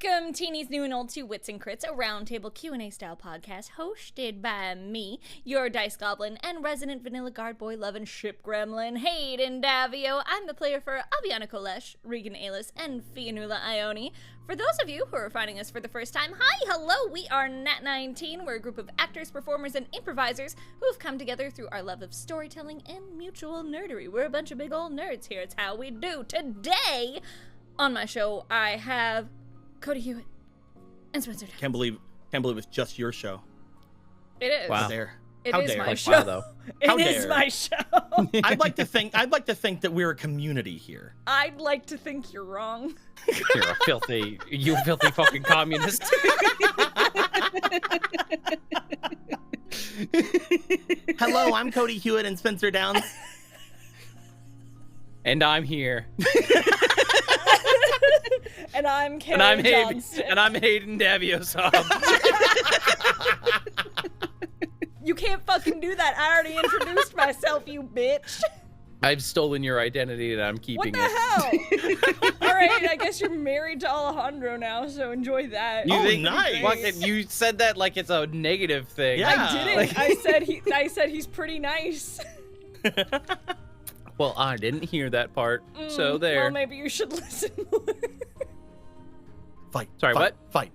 Welcome, teenies new and old, to Wits and Crits, a roundtable Q&A style podcast hosted by me, your dice goblin and resident vanilla guard boy loving ship gremlin, Hayden Davio. I'm the player for Aviana Kolesh, Regan Alis, and Fianula Ione. For those of you who are finding us for the first time, hi, hello, we are Nat 19. We're a group of actors, performers, and improvisers who have come together through our love of storytelling and mutual nerdery. We're a bunch of big old nerds here. It's how we do. Today, on my show, I have Cody, Hughett, and Spencer. Can't believe it's just your show. It is. Wow. It is my show. Though. It is my show. I'd like to think that we're a community here. I'd like to think you're wrong. You're a filthy fucking communist. Hello, I'm Cody Hughett and Spencer Downs. And I'm here. And I'm Karen Johnston. And I'm Hayden Davio. You can't fucking do that. I already introduced myself, you bitch. I've stolen your identity and I'm keeping it. What the hell? All right, I guess you're married to Alejandro now, so enjoy that. You think nice. You said that like it's a negative thing. Yeah. I didn't. Like... I said he's pretty nice. Well, I didn't hear that part, so there. Well, maybe you should listen more. Fight. Fight.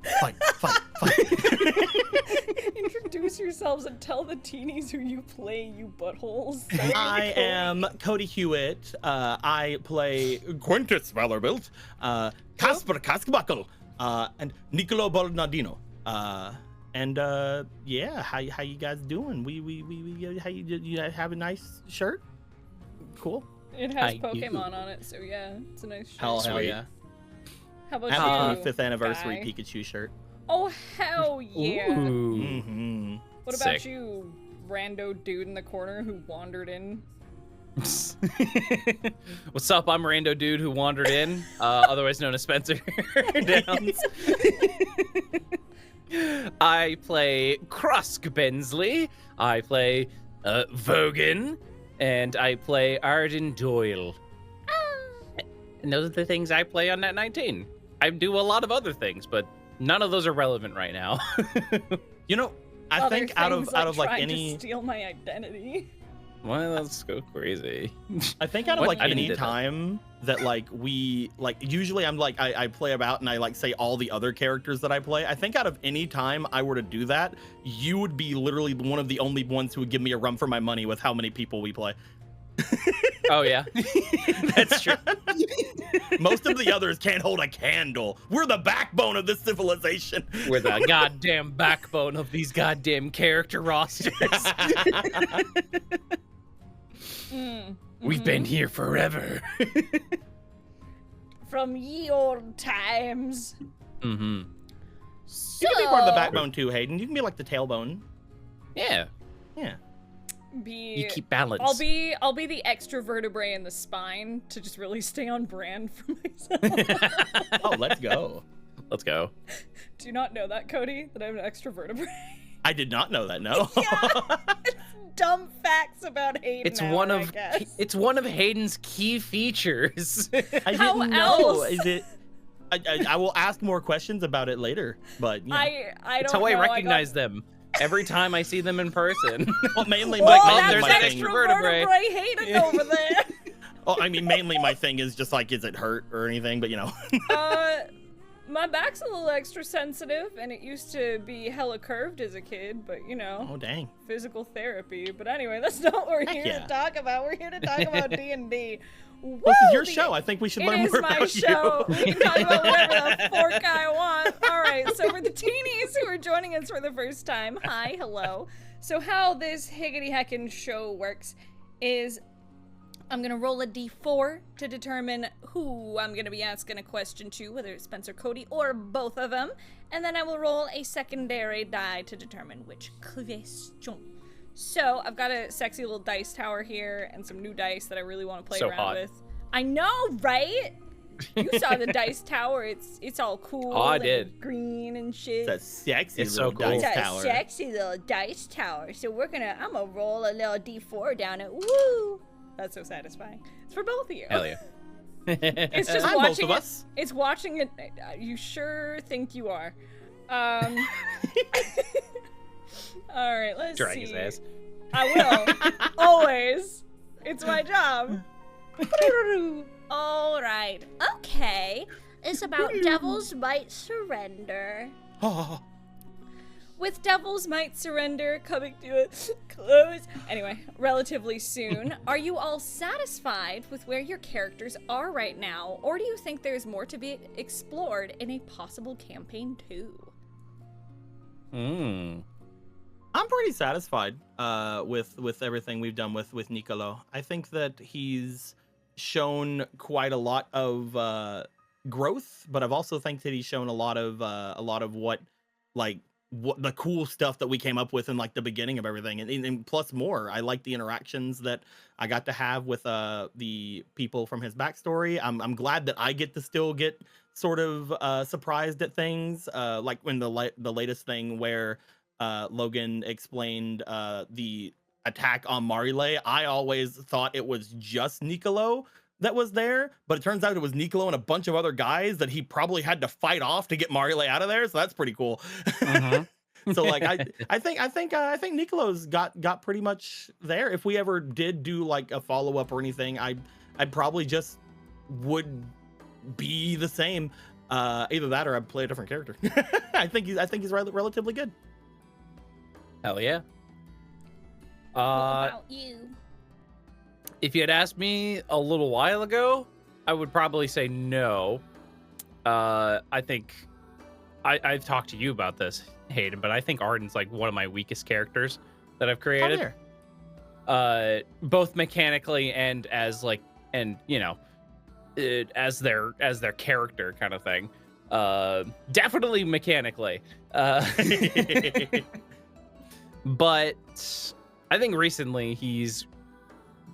Introduce yourselves and tell the teenies who you play, you buttholes. I am Cody Hughett. I play Quintus Valorbilt, Casper Kaskbuckle, and Niccolo Baldardino. Yeah, how you guys doing? How you have a nice shirt? Cool. It has Pokemon on it, so yeah, it's a nice shirt. Hell yeah. How about Happy you? 5th anniversary guy? Pikachu shirt. Oh, hell yeah. Ooh. Mm-hmm. What about Sick. you, rando dude in the corner who wandered in? What's up? I'm Rando Dude who wandered in, otherwise known as Spencer Downs. I play Krusk Bensley. I play Vogan. And I play Arden Doyle. And those are the things I play on Nat 19. I do a lot of other things, but none of those are relevant right now. You know, I think out of like any to steal my identity. Well, let's go crazy. I think out of like I didn't any do that. time that like we like usually I'm like I play about and I like say all the other characters that I play. I think out of any time I were to do that, you would be literally one of the only ones who would give me a run for my money with how many people we play. Oh yeah, that's true. Most of the others can't hold a candle. We're the backbone of this civilization. We're the goddamn backbone of these goddamn character rosters. We've been here forever. From ye old times. Mm-hmm. So, You can be part of the backbone too, Hayden. You can be like the tailbone. Yeah. Yeah. You keep balance. I'll be the extra vertebrae in the spine to just really stay on brand for myself. Oh, let's go. Let's go. Do you not know that, Cody? That I'm an extra vertebrae? I did not know that. No. Yeah. Dumb facts about Hayden. It's one of Hayden's key features. I How didn't know. else? Is it? I will ask more questions about it later, but you know. I don't It's how know. I recognize them every time I see them in person. Well, mainly Oh, there's my that's an thing. extra vertebrae. Hayden over there. Oh, I mean, mainly my thing is just like, is it hurt or anything? But you know. My back's a little extra sensitive, and it used to be hella curved as a kid, but you know. Oh dang. Physical therapy. But anyway, that's not what we're here yeah. to talk about. We're here to talk about D&D. Well, this is your show. I think we should learn more about It is my show. you. We can talk about whatever the fork I want. All right, so for the teenies who are joining us for the first time, hi, hello. So how this higgity heckin' show works is I'm going to roll a d4 to determine who I'm going to be asking a question to, whether it's Spencer, Cody, or both of them. And then I will roll a secondary die to determine which question. So I've got a sexy little dice tower here and some new dice that I really want to play around with. I know, right? You saw the dice tower. It's all cool. Oh, I and did. Green and shit. It's a sexy It's little so cool. dice It's a tower. sexy little dice tower. So I'm gonna roll a little d4 down it. Woo! That's so satisfying. It's for both of you. Hell yeah. It's just I'm watching both of it. us. It's watching it. You sure think you are? All right, let's Drag see. his ass. I will. Always. It's my job. All right. Okay. It's about Devil's Might Surrender. With Devil's Might Surrender coming to a close, anyway, relatively soon, are you all satisfied with where your characters are right now, or do you think there's more to be explored in a possible campaign 2? I'm pretty satisfied with everything we've done with Nicolo. I think that he's shown quite a lot of growth, but I've also think that he's shown a lot of what the cool stuff that we came up with in like the beginning of everything, and plus more. I like the interactions that I got to have with the people from his backstory. I'm glad that I get to still get sort of surprised at things, like when the latest thing where Logan explained the attack on Marile. I always thought it was just Nicolo that was there, but it turns out it was Nicolo and a bunch of other guys that he probably had to fight off to get Marile out of there. So that's pretty cool. So like I think Nicolo's got pretty much there. If we ever did do like a follow up or anything, I'd probably just would be the same. Either that or I'd play a different character. I think he's relatively good. Hell yeah. What about you? If you had asked me a little while ago, I would probably say no. I think I've talked to you about this, Hayden, but I think Arden's like one of my weakest characters that I've created. Both mechanically and as like, and you know, as their character kind of thing. Definitely mechanically. But I think recently he's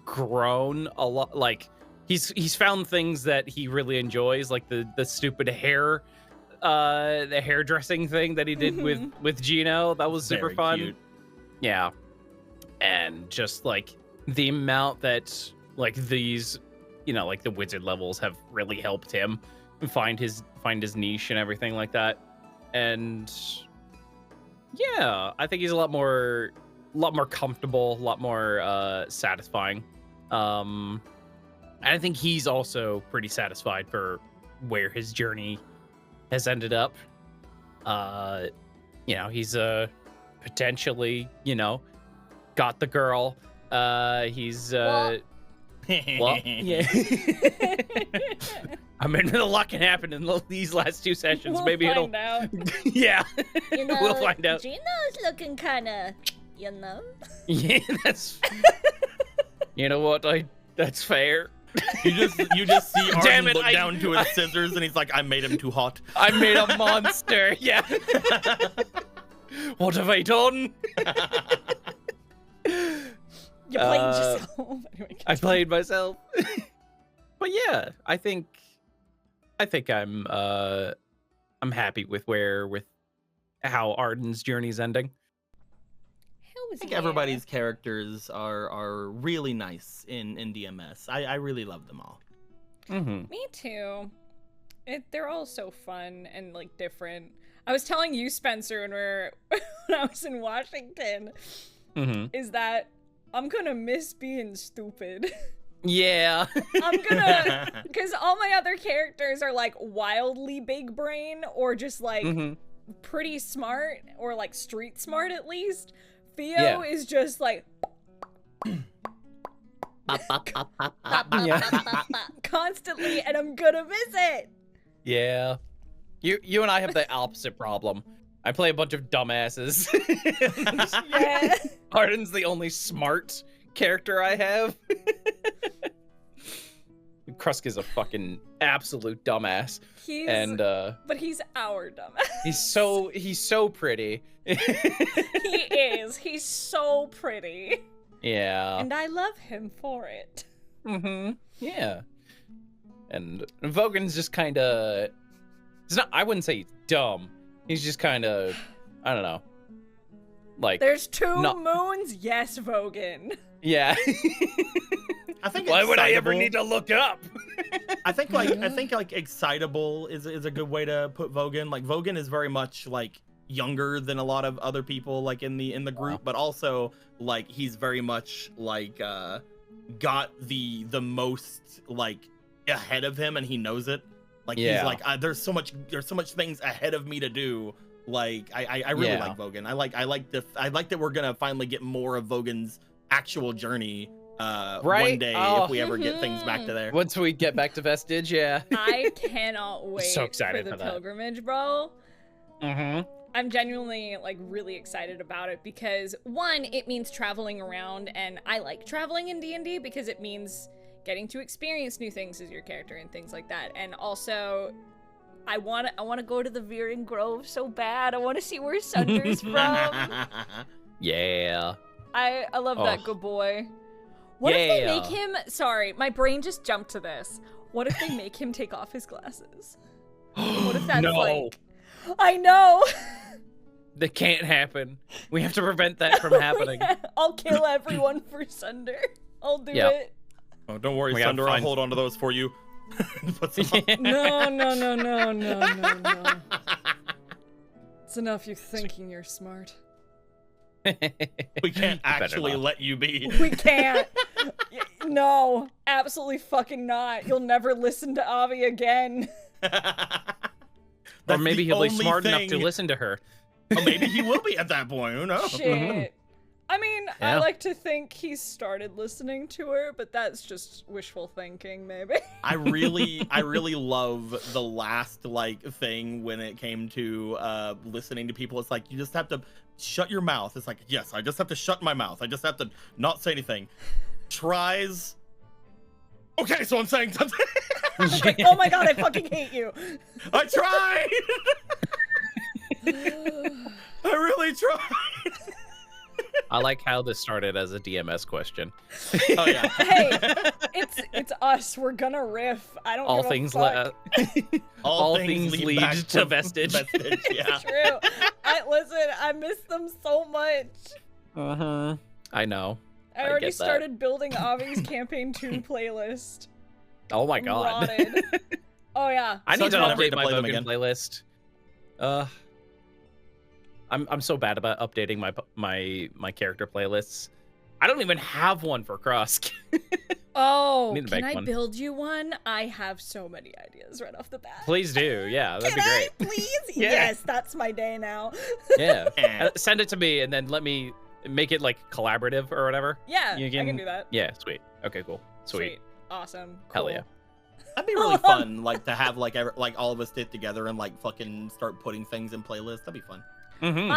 grown a lot. Like he's found things that he really enjoys, like the stupid hair, the hairdressing thing that he did with Gino. That was super fun. Cute. Yeah, and just like the amount that like these, you know, like the wizard levels have really helped him find his niche and everything like that. And yeah, I think he's a lot more comfortable, a lot more satisfying. And I think he's also pretty satisfied for where his journey has ended up. You know, he's potentially, you know, got the girl. He's well, yeah. I mean, a lot can happen in these last 2 sessions. We'll Maybe find out. Yeah, you know, we'll find out. Gino's looking kind of, you know. Yeah, that's. You know what? That's fair. You just see Arden Damn it, look down to his scissors, and he's like, "I made him too hot. I made a monster." Yeah. What have I done? You played yourself. Anyway, I played myself. But yeah, I think I'm happy with how Arden's journey's ending. I think everybody's characters are really nice in DMS. I really love them all. Mm-hmm. Me too. They're all so fun and like different. I was telling you, Spencer, when I was in Washington, is that I'm gonna miss being stupid. Yeah. I'm gonna, because all my other characters are like wildly big brain or just like pretty smart or like street smart at least. Theo is just like constantly, and I'm gonna miss it. Yeah. You and I have the opposite problem. I play a bunch of dumbasses. Yeah. Arden's the only smart character I have. Krusk is a fucking absolute dumbass. But he's our dumbass. He's so pretty. He is. He's so pretty. Yeah. And I love him for it. Yeah. And Vogan's just kind of. I wouldn't say he's dumb. He's just kind of. I don't know. Like. There's two moons? Yes, Vogan. Yeah. I think Why would I ever excitable- need to look up? I think like excitable is a good way to put Vogan. Like Vogan is very much like younger than a lot of other people like in the group, but also like he's very much like got the most like ahead of him, and he knows it. Like he's like there's so much things ahead of me to do. Like I really like Vogan. I like that we're gonna finally get more of Vogan's actual journey one day if we ever get things back to there. Once we get back to Vestige, yeah. I cannot wait So excited for the for that. pilgrimage, bro. Mm-hmm. I'm genuinely like really excited about it because one, it means traveling around, and I like traveling in D&D because it means getting to experience new things as your character and things like that. And also, I want to go to the Veering Grove so bad. I want to see where Sunder's from. Yeah. I love that good boy. What if they make him... Sorry, my brain just jumped to this. What if they make him take off his glasses? What if that's like... I know! That can't happen. We have to prevent that from happening. I'll kill everyone for Sunder. I'll do it. Oh, don't worry, Sunder. I'll hold on to those for you. No. It's enough you thinking you're smart. We can't actually let you be. We can't. No, absolutely fucking not. You'll never listen to Avi again. Or maybe he'll be smart enough to listen to her. Or maybe he will be at that point. Who knows? Shit. I mean, I like to think he started listening to her, but that's just wishful thinking, maybe. I really love the last like thing when it came to listening to people. It's like you just have to shut your mouth. It's like, yes, I just have to shut my mouth. I just have to not say anything. Tries. Okay, so I'm saying something. Like, oh my god, I fucking hate you. I tried. I really tried. I like how this started as a DMS question. Oh yeah. Hey, it's us. We're gonna riff. I don't. All give a things fuck. all things lead back to Vestige. Vestige, yeah. True. I miss them so much. I know. I already started building Avi's Campaign 2 playlist. Oh my god. Rotted. Oh yeah. I need to Never update my play them Vogan again. playlist. I'm so bad about updating my character playlists. I don't even have one for Krosk. Oh, Need to can make I one. build you one? I have so many ideas right off the bat. Please do. Yeah, that'd Can be great. I, please? Yeah. Yes, that's my day now. Yeah. Send it to me and then let me make it like collaborative or whatever. Yeah, You I can do that. Yeah, sweet. Okay, cool. Sweet. Awesome. Cool. Hell yeah. That'd be really fun, like to have like all of us sit together and like fucking start putting things in playlists. That'd be fun. Mm-hmm.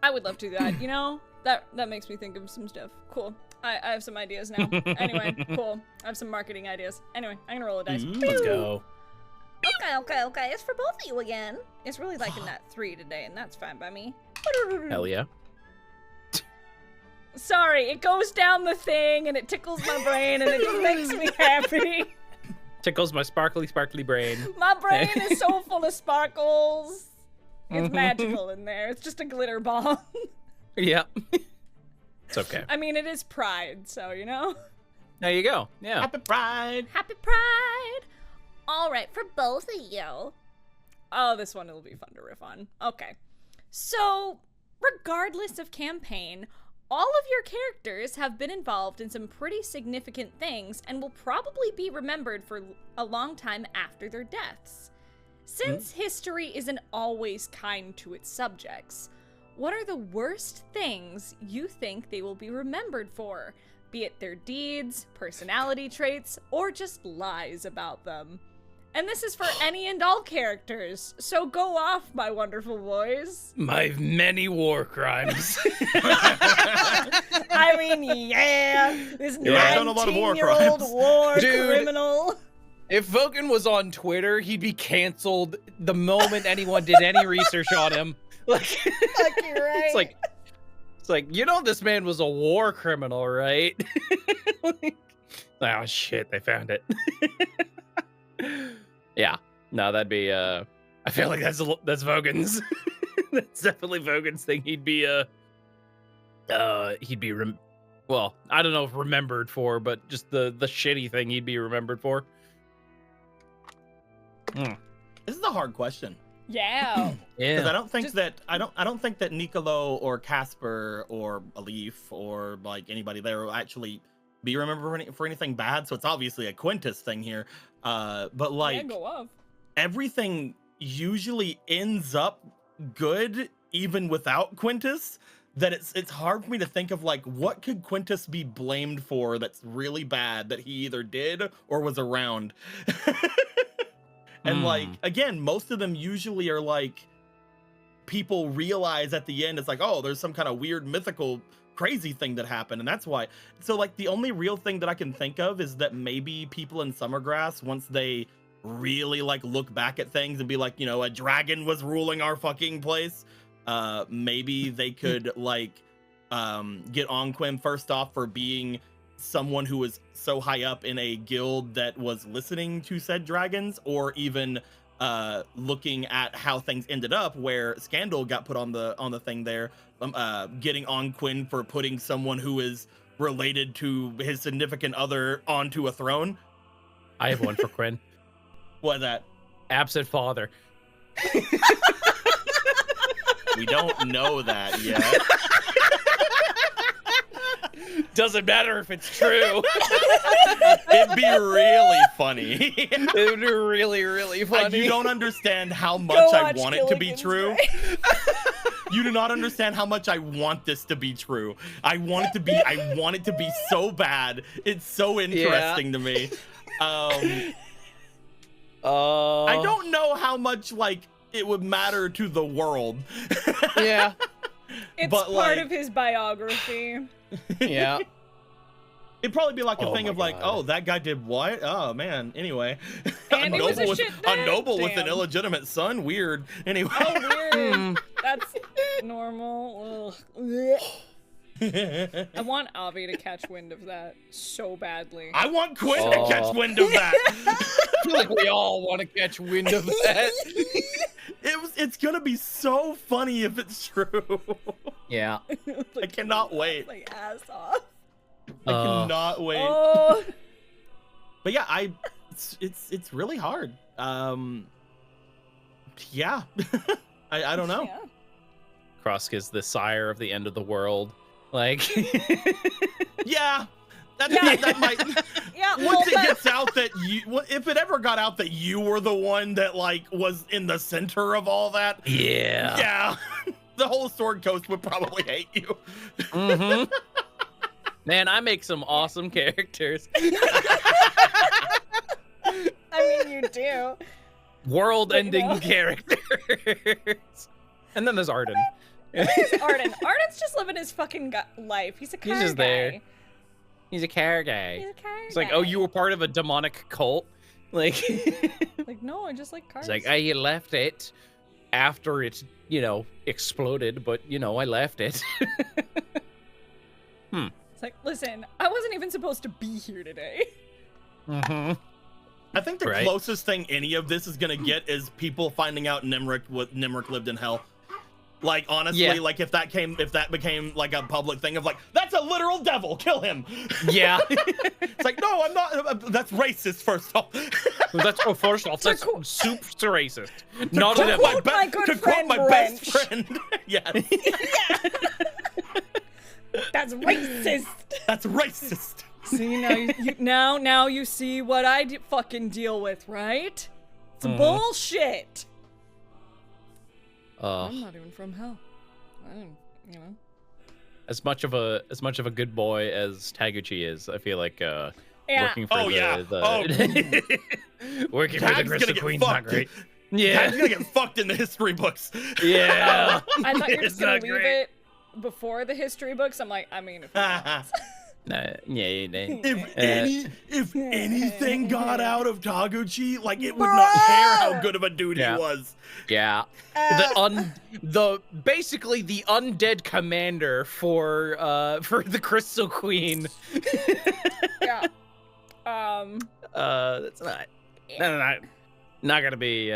I would love to do that. You know, that makes me think of some stuff. Cool. I have some ideas now. Anyway, cool. I have some marketing ideas. Anyway, I'm gonna roll a dice. Let's go. Okay. It's for both of you again. It's really liking that 3 today, and that's fine by me. Hell yeah. Sorry, it goes down the thing, and it tickles my brain, and it just makes me happy. Tickles my sparkly brain. My brain is so full of sparkles. It's magical in there. It's just a glitter bomb. Yeah. It's okay. I mean, it is Pride, so, you know? There you go. Yeah. Happy Pride. Happy Pride! All right, for both of you. Oh, this one will be fun to riff on. Okay. So, regardless of campaign, all of your characters have been involved in some pretty significant things and will probably be remembered for a long time after their deaths. Since history isn't always kind to its subjects, what are the worst things you think they will be remembered for? Be it their deeds, personality traits, or just lies about them. And this is for any and all characters, so go off, my wonderful boys. My many war crimes. I mean, yeah, this I've done a lot of war 19-year-old crimes. war Dude. criminal. If Vogan was on Twitter, he'd be canceled the moment anyone did any research on him. Like, Fuck, you're right. it's like, you know, this man was a war criminal, right? Like, oh shit, they found it. Yeah, no, that'd be. I feel like that's Vogan's. That's definitely Vogan's thing. He'd be Well, I don't know if remembered for, but just the shitty thing he'd be remembered for. This is a hard question. Yeah. Because Yeah. I don't think that Nicolo or Casper or Alif or like anybody there will actually be remembered for anything bad. So it's obviously a Quintus thing here. But Yeah, like go off. everything usually ends up good even without Quintus. That it's hard for me to think of like what could Quintus be blamed for that's really bad that he either did or was around. And like again, most of them usually are like people realize at the end it's like, oh, there's some kind of weird mythical crazy thing that happened, and that's why. So like the only real thing that I can think of is that maybe people in Summergrass, once they really like look back at things and be like, you know, a dragon was ruling our fucking place, maybe they could like get Onquim first off for being someone who was so high up in a guild that was listening to said dragons, or even looking at how things ended up where Scandal got put on the thing there, getting Onquim for putting someone who is related to his significant other onto a throne. I have one for Quinn. What's that? Absent father. We don't know that yet. Doesn't matter if it's true. It'd be really funny. It would be really, really funny. You don't understand how much Go I watch want it to be Gilligan's true. Grave. You do not understand how much I want this to be true. I want it to be so bad. It's so interesting to me. I don't know how much like it would matter to the world. Yeah. It's But, part like- of his biography. Yeah. It'd probably be like a Oh thing my of like, God. oh, that guy did what? Oh man. Anyway, And he was a shit a dad? noble with an Damn. illegitimate son. Weird. Anyway. Oh, weird. That's normal. Ugh. I want Avi to catch wind of that so badly. I want Quinn to catch Oh. wind of that. I feel like we all want to catch wind of that. It's gonna be so funny if it's true. Yeah. I cannot wait. Like ass off. I cannot wait. Oh. But yeah, it's really hard. Yeah. I don't know. Yeah. Krusk is the sire of the end of the world. Like, Yeah. Yeah. That might. Yeah. Once it well, gets out that if it ever got out that you were the one that like was in the center of all that, yeah. the whole Sword Coast would probably hate you. Mm-hmm. Man, I make some awesome characters. I mean, you do. World-ending But, you know. characters. And then there's Arden. Where's Arden? Arden's just living his fucking life. He's a car He's just guy. there. He's a car guy. He's a car It's like, guy. oh, you were part of a demonic cult? Like, Like, no, I just like cars. it's like, I left it after it, exploded, but, I left it. It's like, listen, I wasn't even supposed to be here today. Mm-hmm. I think the Right. closest thing any of this is gonna get is people finding out Nimric lived in hell. Like honestly, Yeah. like if that became like a public thing of like, that's a literal devil, kill him. Yeah. It's like, no, I'm not. That's racist. First off, That's first off, that's cool. super racist. To Not quote a quote devil. my good to quote friend my Wrench. best friend. Yes, That's racist. that's racist. See, now you see what I fucking deal with, right? It's Mhm. bullshit. Uh, I'm not even from hell. I don't, you know. as much of a good boy as Taguchi is, I feel like Yeah. working for Oh, yeah. working for Tag's the gonna Crystal get Queen's not fucked. great. Tag's Yeah. gonna get fucked in the history books. Yeah. I thought you were It's just gonna not leave great. it before the history books. I'm like, I mean, if you want. If anything got out of Taguchi, like it would not care how good of a dude Yeah. he was. Yeah. Basically the undead commander for the Crystal Queen. Yeah. That's not gonna be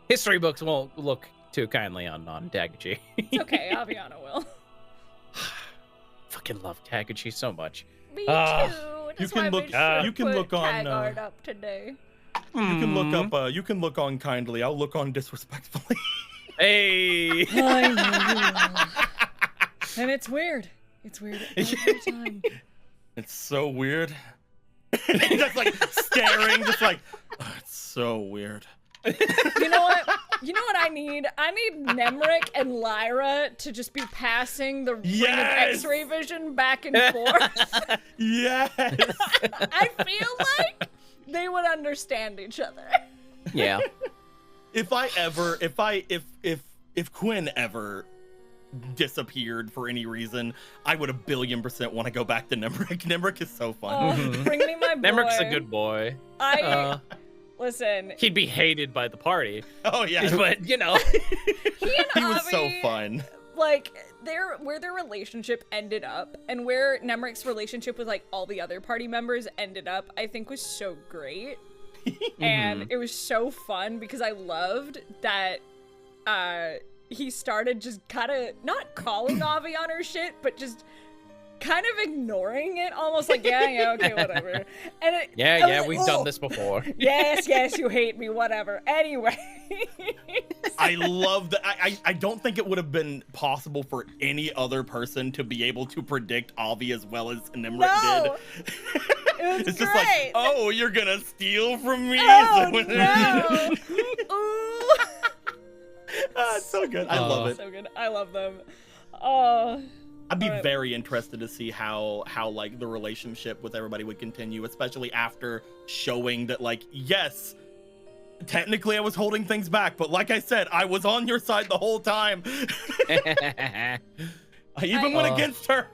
history books won't look too kindly on Taguchi. It's okay. Aviana will. fucking love Kakashi so much. Me Ah. too. You That's can why I look- made sure you to can put look on, tag art up today. You can look up. You can look on kindly. I'll look on disrespectfully. Hey. I know you will. And it's weird. It's weird every time. It's so weird. Just like staring, just like, oh, it's so weird. You know what? You know what I need? I need Nemric and Lyra to just be passing the ring of Yes! X-ray vision back and forth. Yes. I feel like they would understand each other. Yeah. If Quinn ever disappeared for any reason, I would 1,000,000,000% want to go back to Nemric. Nemric is so fun. Oh, bring me my boy. Nemric's a good boy. Listen. He'd be hated by the party. Oh yeah, But, you know. He and he was so Avi, fun. Like, where their relationship ended up, and where Nemric's relationship with, like, all the other party members ended up, I think was so great. And it was so fun, because I loved that, he started just kind of, not calling Avi on her shit, but just kind of ignoring it, almost like, yeah, okay, whatever. And it, Yeah, we've done this before. Yes, you hate me, whatever. Anyway. I love that. I don't think it would have been possible for any other person to be able to predict Avi as well as Nemric No. did. It was It's great. just like, oh, you're gonna steal from me? Oh, no. Ooh. Ah, it's so good. I love it. So good. I love them. Oh. I'd be Alright. very interested to see how like the relationship with everybody would continue, especially after showing that, like, yes, technically I was holding things back, but like I said, I was on your side the whole time. I even went against her.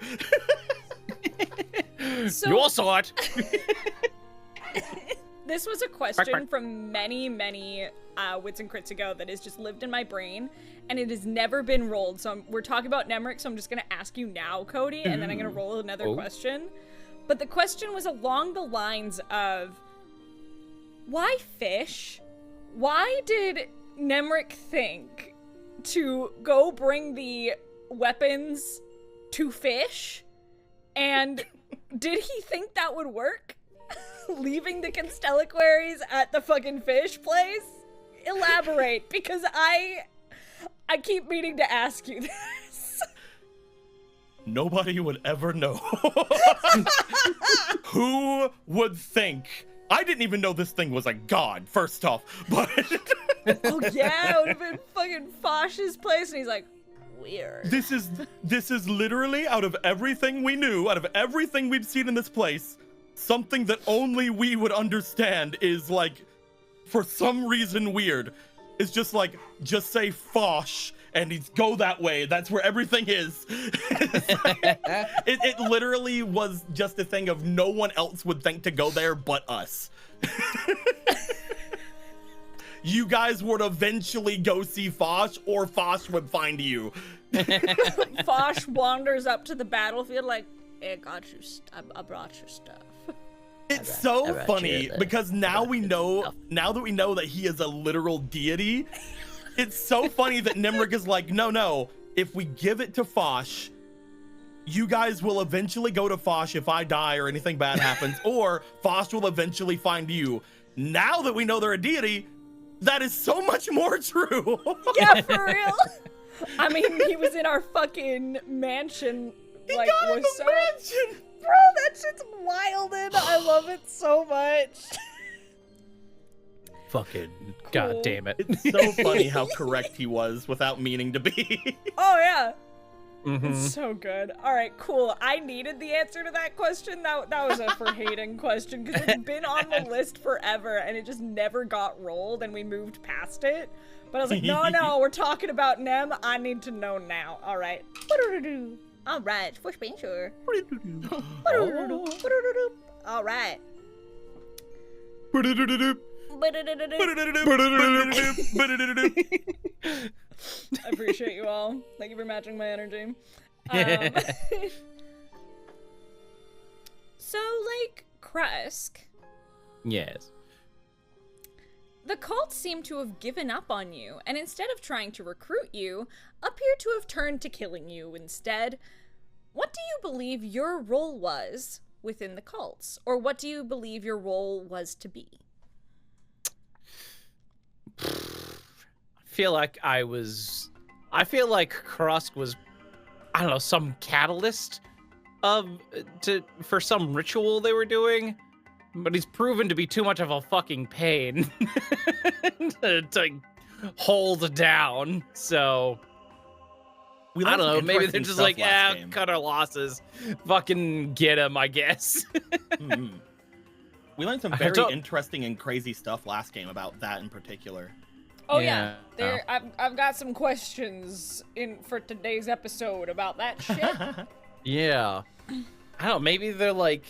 So, You all saw it. this was a question from many Wits and Crits ago that has just lived in my brain, and it has never been rolled. So we're talking about Nemric, so I'm just going to ask you now, Cody, and then I'm going to roll another question. But the question was along the lines of, why fish? Why did Nemric think to go bring the weapons to fish? And did he think that would work? Leaving the Constellaquaries at the fucking fish place? Elaborate, because I keep meaning to ask you this. Nobody would ever know. Who would think? I didn't even know this thing was a god, first off, but... Oh yeah, it would have been fucking Fosh's place, and he's like, weird. This is literally, out of everything we knew, out of everything we've seen in this place, something that only we would understand is, like, for some reason weird. It's just like, just say Fosh, and he's go that way. That's where everything is. It literally was just a thing of no one else would think to go there but us. You guys would eventually go see Fosh, or Fosh would find you. Fosh wanders up to the battlefield like, hey, I brought you stuff. It's so funny because now that we know that he is a literal deity, it's so funny that Nemric is like, no, if we give it to Fosh, you guys will eventually go to Fosh if I die or anything bad happens, or Fosh will eventually find you. Now that we know they're a deity, that is so much more true. Yeah, for real. I mean, he was in our fucking mansion. Like, got in the mansion. Bro, that shit's wild, and I love it so much. Fucking god damn it. It's so funny how correct he was without meaning to be. Oh yeah. It's so good. All right, cool. I needed the answer to that question. That was a for hating question because it's been on the list forever and it just never got rolled and we moved past it. But I was like, no, we're talking about Nem. I need to know now. All right. All right, for sure. All right. I appreciate you all. Thank you for matching my energy. So, like, Krusk, Yes. the cult seemed to have given up on you, and instead of trying to recruit you, appear to have turned to killing you instead. what do you believe your role was within the cults? Or what do you believe your role was to be? I feel like Krusk was, I don't know, some catalyst for some ritual they were doing, but he's proven to be too much of a fucking pain to hold down. So I don't know. Maybe they're just like, cut our losses, fucking get him, I guess. Mm-hmm. We learned some very interesting and crazy stuff last game about that in particular. Oh yeah. I've got some questions for today's episode about that shit. Yeah. I don't know, maybe they're like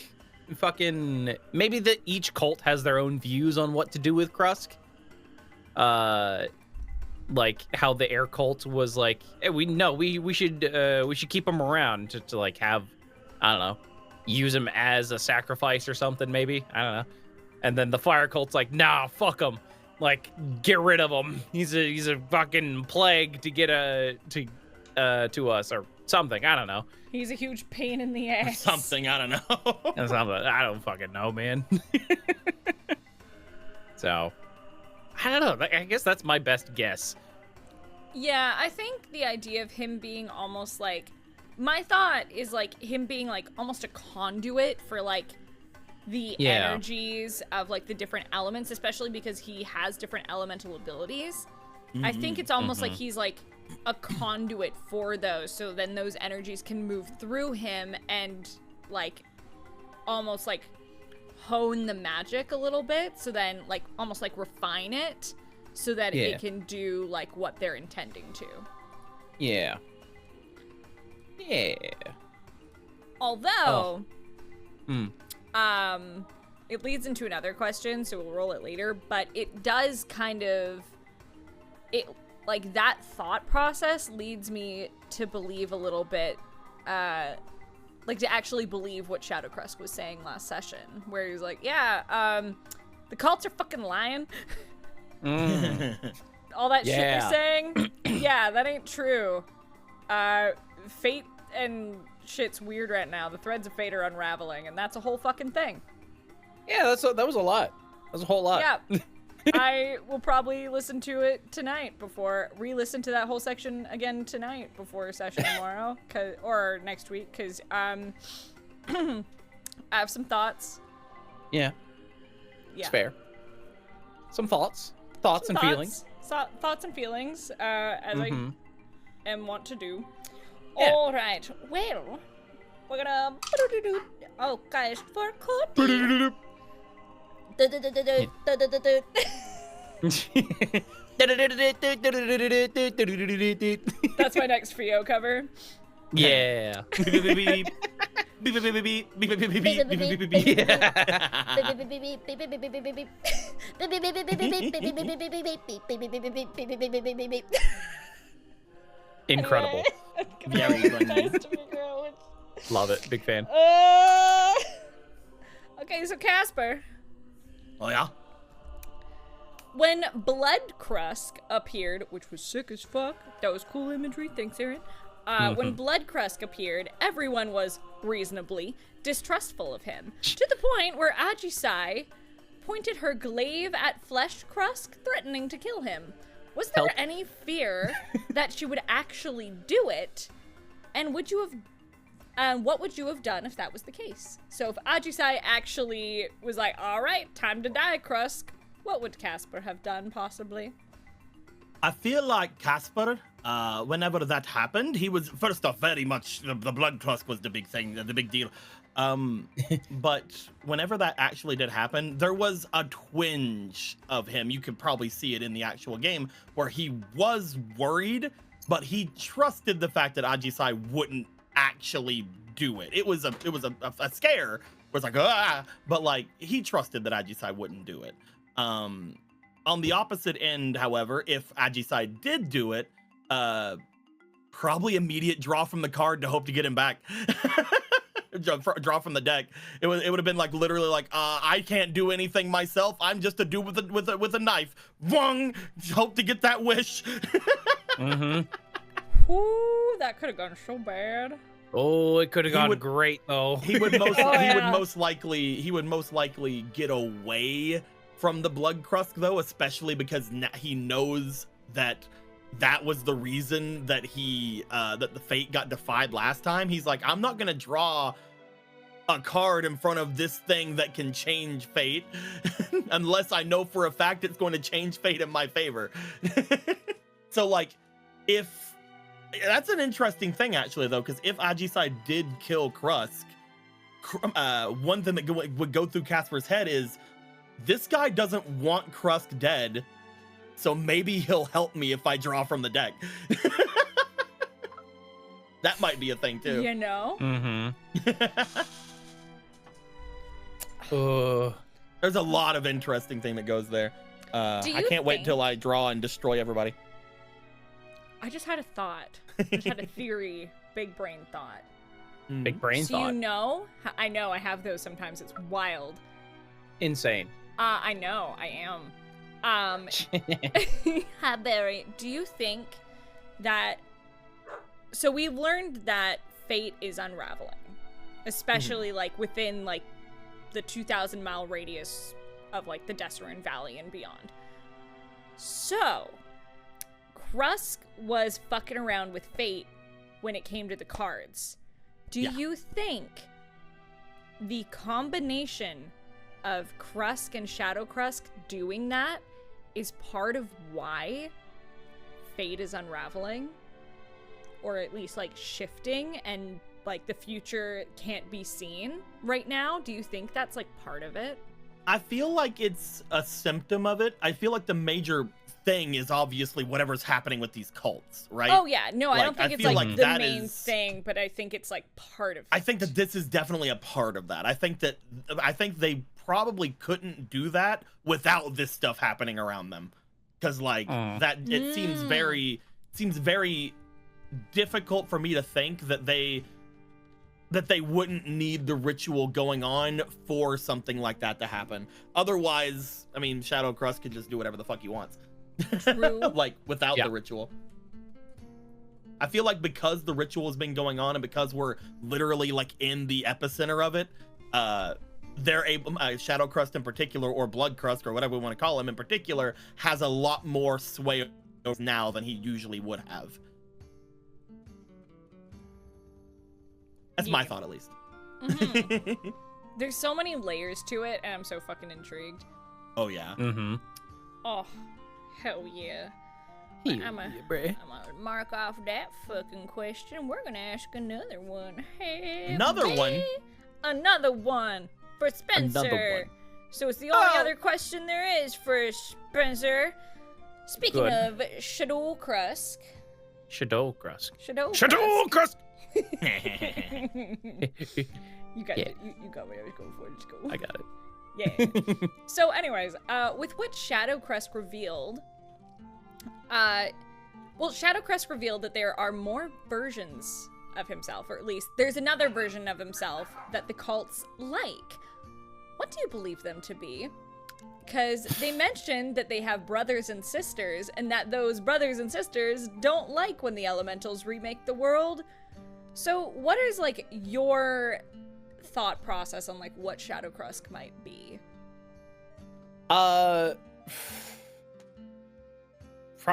maybe each cult has their own views on what to do with Krusk. Like how the air cult was like, hey, we should keep him around to like have, I don't know, use him as a sacrifice or something, maybe. I don't know. And then the fire cult's like, nah, fuck him. Like, get rid of him. He's a fucking plague to get to us or something. I don't know. He's a huge pain in the ass. Something, I don't know. I don't fucking know, man. So, I don't know. I guess that's my best guess. Yeah, I think the idea of him being almost like, my thought is like him being like almost a conduit for like the energies of like the different elements, especially because he has different elemental abilities. Mm-hmm. I think it's almost like he's like a conduit for those, so then those energies can move through him and like almost like hone the magic a little bit, so then like almost like refine it so that it can do like what they're intending to. Yeah. Although it leads into another question, so we'll roll it later, but it does kind of, like that thought process leads me to believe a little bit, like to actually believe what Shadow Krusk was saying last session, where he was like, the cults are fucking lying. All that shit they're saying, that ain't true. Fate and shit's weird right now. The threads of fate are unraveling, and that's a whole fucking thing. Yeah, that was a lot. That was a whole lot. Yeah. I will probably listen to it tonight re-listen to that whole section again tonight before session tomorrow, or next week, because I have some thoughts. Yeah. It's fair. Some thoughts and feelings. Thoughts and feelings, as I am wont to do. Yeah. All right. Well, we're gonna guys for Cody. That's my next Frio cover. Yeah. Incredible. Very funny. Love it. Big fan. Okay, so Casper. Oh yeah? When Blood Krusk appeared, which was sick as fuck, that was cool imagery, thanks Aaron. When Blood Krusk appeared, everyone was reasonably distrustful of him, to the point where Ajisai pointed her glaive at Flesh Krusk, threatening to kill him. Was there any fear that she would actually do it? And what would you have done if that was the case? So if Ajisai actually was like, all right, time to die, Krusk, what would Casper have done, possibly? I feel like Casper, whenever that happened, he was, first off, very much, the Blood Krusk was the big thing, the big deal. But whenever that actually did happen, there was a twinge of him. You could probably see it in the actual game where he was worried, but he trusted the fact that Ajisai wouldn't actually do it. It was a scare. It was like, but like he trusted that Ajisai wouldn't do it. On the opposite end, however, if Ajisai did do it, probably immediate draw from the card to hope to get him back. Draw from the deck. It would have been like literally like, I can't do anything myself. I'm just a dude with a knife. Wong, hope to get that wish. Ooh, that could have gone so bad. Oh, it could have gone would- great though. He would most Oh, he yeah. would most likely get away from the blood crust though, especially because he knows that was the reason that that the fate got defied last time. He's like, I'm not gonna draw a card in front of this thing that can change fate unless I know for a fact it's going to change fate in my favor. So like, if that's an interesting thing actually though, because if Ajisai did kill Krusk, one thing that would go through Casper's head is, this guy doesn't want Krusk dead, so maybe he'll help me if I draw from the deck. That might be a thing too. You know? Mm-hmm. There's a lot of interesting thing that goes there. I can't wait till I draw and destroy everybody. I just had a thought. I just had a theory. Big brain thought. Big brain So thought. you know? I know, I have those sometimes. It's wild. Insane. I know, I am. Hi, Barry. Do you think that... So we've learned that fate is unraveling. Especially, like, within, like, the 2,000-mile radius of, like, the Desserin Valley and beyond. So, Krusk was fucking around with fate when it came to the cards. Do you think the combination of Krusk and Shadow Krusk doing that is part of why fate is unraveling? Or at least, like, shifting and, like, the future can't be seen right now? Do you think that's, like, part of it? I feel like it's a symptom of it. I feel like the major thing is obviously whatever's happening with these cults, right? Oh, yeah. No, I don't think I it's, feel like, like the that main is- thing, but I think it's, like, part of it. I think that this is definitely a part of that. I think they probably couldn't do that without this stuff happening around them. Because, like, that it seems very difficult for me to think that they wouldn't need the ritual going on for something like that to happen. Otherwise, I mean, Shadow Krusk could just do whatever the fuck he wants. True. Like, without the ritual. I feel like because the ritual has been going on and because we're literally, like, in the epicenter of it, they're able, Shadow Krusk in particular, or Blood Krusk, or whatever we want to call him in particular, has a lot more sway now than he usually would have. That's my thought, at least. Mhm. There's so many layers to it, and I'm so fucking intrigued. Oh, yeah. Mm-hmm. Oh, hell yeah. I'm gonna mark off that fucking question. We're gonna ask another one. Hey, Another one? Another one for Spencer. Another one. So it's the only other question there is for Spencer. Speaking Good. of Shadow Krusk. Shadow Krusk. Shadow Shadow Krusk! You got Yeah. it. You got what I was going for. Just go. I got it. Yeah. So anyways, with what Shadow Krusk revealed, Shadow Krusk revealed that there are more versions of himself, or at least there's another version of himself that the cults like. What do you believe them to be? Because they mentioned that they have brothers and sisters, and that those brothers and sisters don't like when the elementals remake the world. So what is, like, your thought process on, like, what Shadow Krusk might be?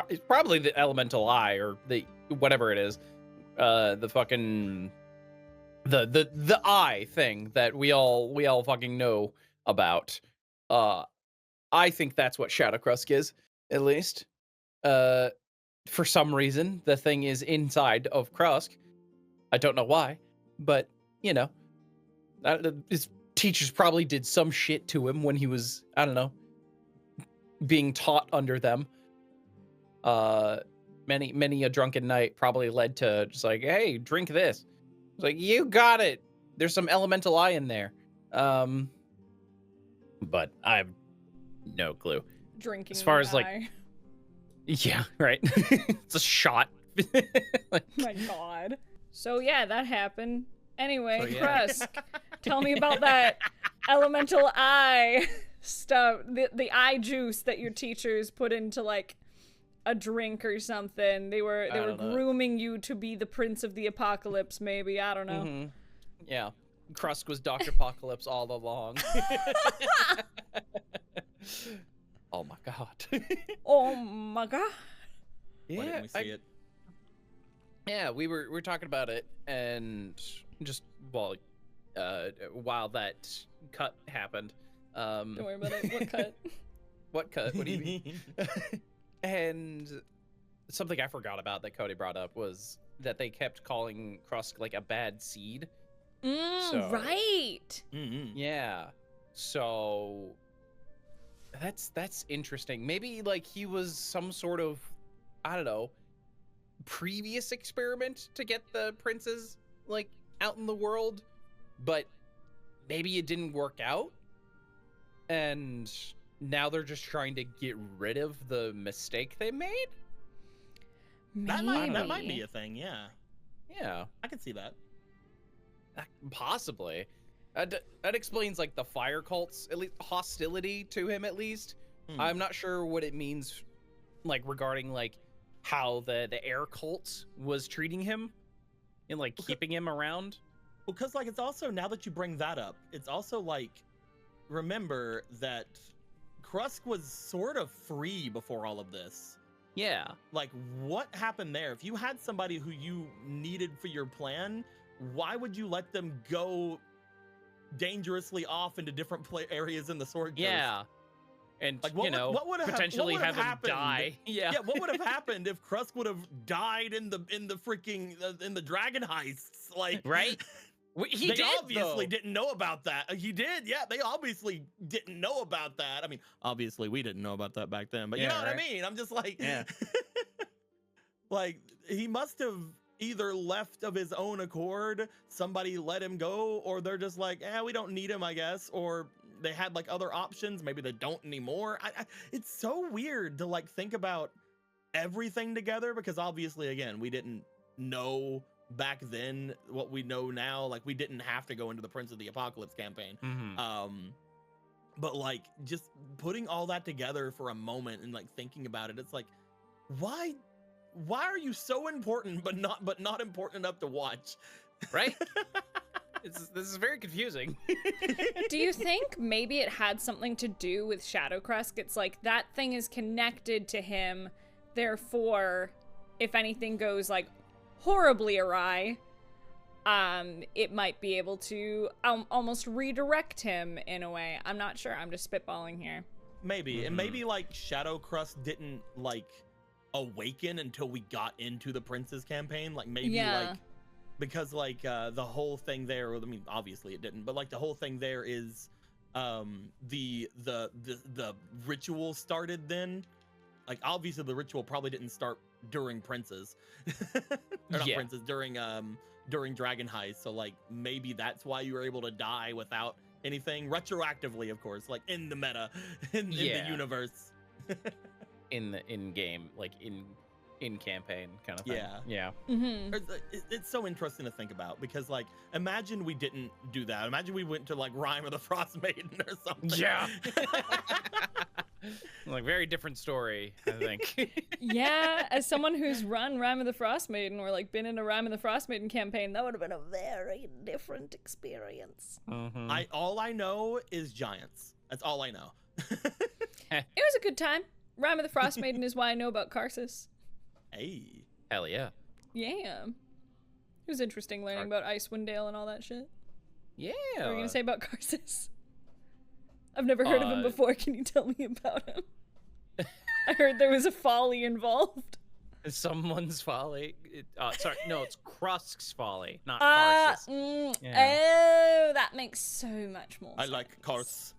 It's probably the elemental eye, or the whatever it is, the fucking the eye thing that we all fucking know about. I think that's what Shadow Krusk is, at least. For some reason, the thing is inside of Krusk. I don't know why, but you know, his teachers probably did some shit to him when he was, I don't know, being taught under them. Many a drunken night probably led to just like, hey, drink this. It's like, you got it. There's some elemental eye in there. But I have no clue. Drinking As far the as, like, eye. Yeah, right. It's a shot. Like, My god. So yeah, that happened. Anyway, So, yeah. Krusk, tell me about that elemental eye stuff. The eye juice that your teachers put into, like, a drink or something. They were grooming you to be the Prince of the Apocalypse, maybe. I don't know. Mm-hmm. Yeah. Krusk was Dr. Apocalypse all along. Oh my god. Oh my god. Why didn't we see it? Yeah, we were talking about it, and just while that cut happened. Don't worry about it. What cut? What cut? What do you mean? And something I forgot about that Cody brought up was that they kept calling Krusk like a bad seed. Right. Mm-hmm. Yeah. So that's interesting. Maybe like he was some sort of, I don't know, previous experiment to get the princes like out in the world, but maybe it didn't work out, and now they're just trying to get rid of the mistake they made. That might be a thing. Yeah, I can see that. Possibly. That explains like the fire cult's at least hostility to him, at least. I'm not sure what it means like regarding like how the air cult was treating him and like keeping him around. Because like it's also, now that you bring that up, it's also like, remember that Krusk was sort of free before all of this. Yeah. Like, what happened there? If you had somebody who you needed for your plan, why would you let them go dangerously off into different areas in the Sword Coast? Yeah. And, like, what would potentially have him die. Yeah. Yeah, what would have happened if Krusk would have died in the freaking in the dragon heists? Like, right? He they obviously didn't know about that. He did, yeah. They obviously didn't know about that. I mean, obviously we didn't know about that back then, but you know what I mean? I'm just like, like, he must have either left of his own accord, somebody let him go, or they're just like, we don't need him, I guess, or they had like other options. Maybe they don't anymore. It's so weird to like think about everything together, because obviously, again, we didn't know back then what we know now. Like, we didn't have to go into the Prince of the Apocalypse campaign. But like, just putting all that together for a moment and like thinking about it, it's like, why are you so important but not important enough to watch? Right? This is very confusing. Do you think maybe it had something to do with Shadow Krusk? It's like that thing is connected to him, therefore, if anything goes like horribly awry, it might be able to almost redirect him in a way. I'm not sure. I'm just spitballing here. Maybe. And maybe like Shadow Krusk didn't like awaken until we got into the Prince's campaign. Like maybe like, because like the whole thing there, I mean, obviously it didn't, but like the whole thing there is the ritual started then. Like, obviously the ritual probably didn't start during Princes. Or not Princes, during Dragon Heist. So like maybe that's why you were able to die without anything, retroactively, of course, like in the meta, in the universe. in game, like in campaign kind of thing. Yeah. It's so interesting to think about, because like, imagine we didn't do that. Imagine we went to like Rime of the Frost Maiden or something. Yeah. Like, very different story, I think. Yeah, as someone who's run Rime of the Frost Maiden, or like been in a Rime of the Frost Maiden campaign, that would have been a very different experience. All I know is giants. That's all I know. It was a good time. Rime of the Frost Maiden is why I know about Karsus. Hey. Hell yeah. Yeah. It was interesting learning about Icewind Dale and all that shit. Yeah. What are you gonna say about Karsus? I've never heard of him before. Can you tell me about him? I heard there was a folly involved. Someone's folly. Sorry, no, it's Krusk's folly, not Karsus. Oh, that makes so much more sense. I like Kars.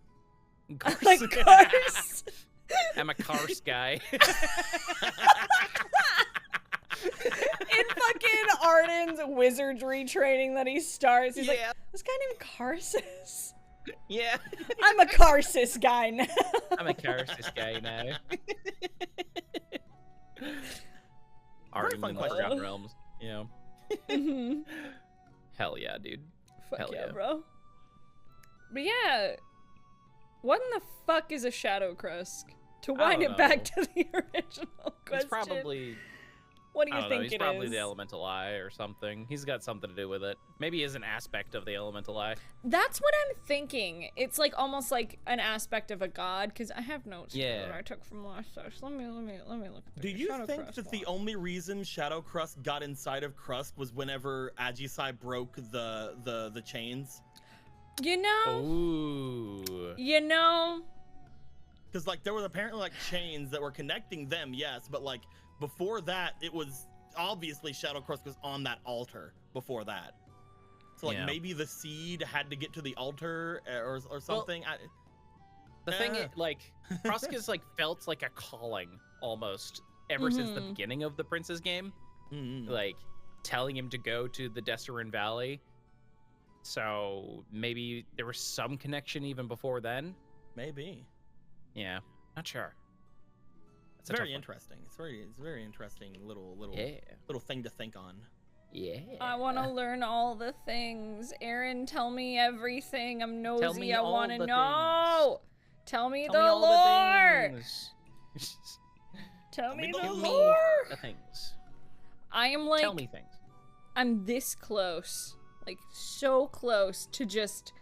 I like Kars. I'm a Kars guy. In fucking Arden's wizardry training that he starts, he's like, this guy named Karsus? Yeah. I'm a Karsus guy now. I'm a Karsus guy now. Very fun question. Forgotten Realms, you know. Hell yeah, dude. Fuck Hell yeah, bro. But yeah, what in the fuck is a Shadow Krusk? To wind it back to the original question. He's probably... What do you think he's it probably is? the elemental eye or something. He's got something to do with it. Maybe he is an aspect of the elemental eye. That's what I'm thinking. It's like almost like an aspect of a god, because I have notes here that I took from last session. Let me look at Do you Shadow think Crust that the one. only reason Shadow Crust got inside of Crust was whenever Agisai broke the chains? You know? Ooh. You know? Because like there was apparently like chains that were connecting them, yes, but like before that, it was obviously Shadow Crust was on that altar before that. So like maybe the seed had to get to the altar or something. Well, the thing is, like, Krusk has like felt like a calling almost ever since the beginning of the Prince's game. Like telling him to go to the Desserin Valley. So maybe there was some connection even before then. Maybe. Yeah, not sure. It's very interesting. It's very interesting little thing to think on. Yeah. I want to learn all the things. Aaron, tell me everything. I'm nosy. Tell me I all want to the know. Tell me the all lore. the things. Tell me the Give me lore. the things. I am like, Tell me things. I'm this close, like so close to just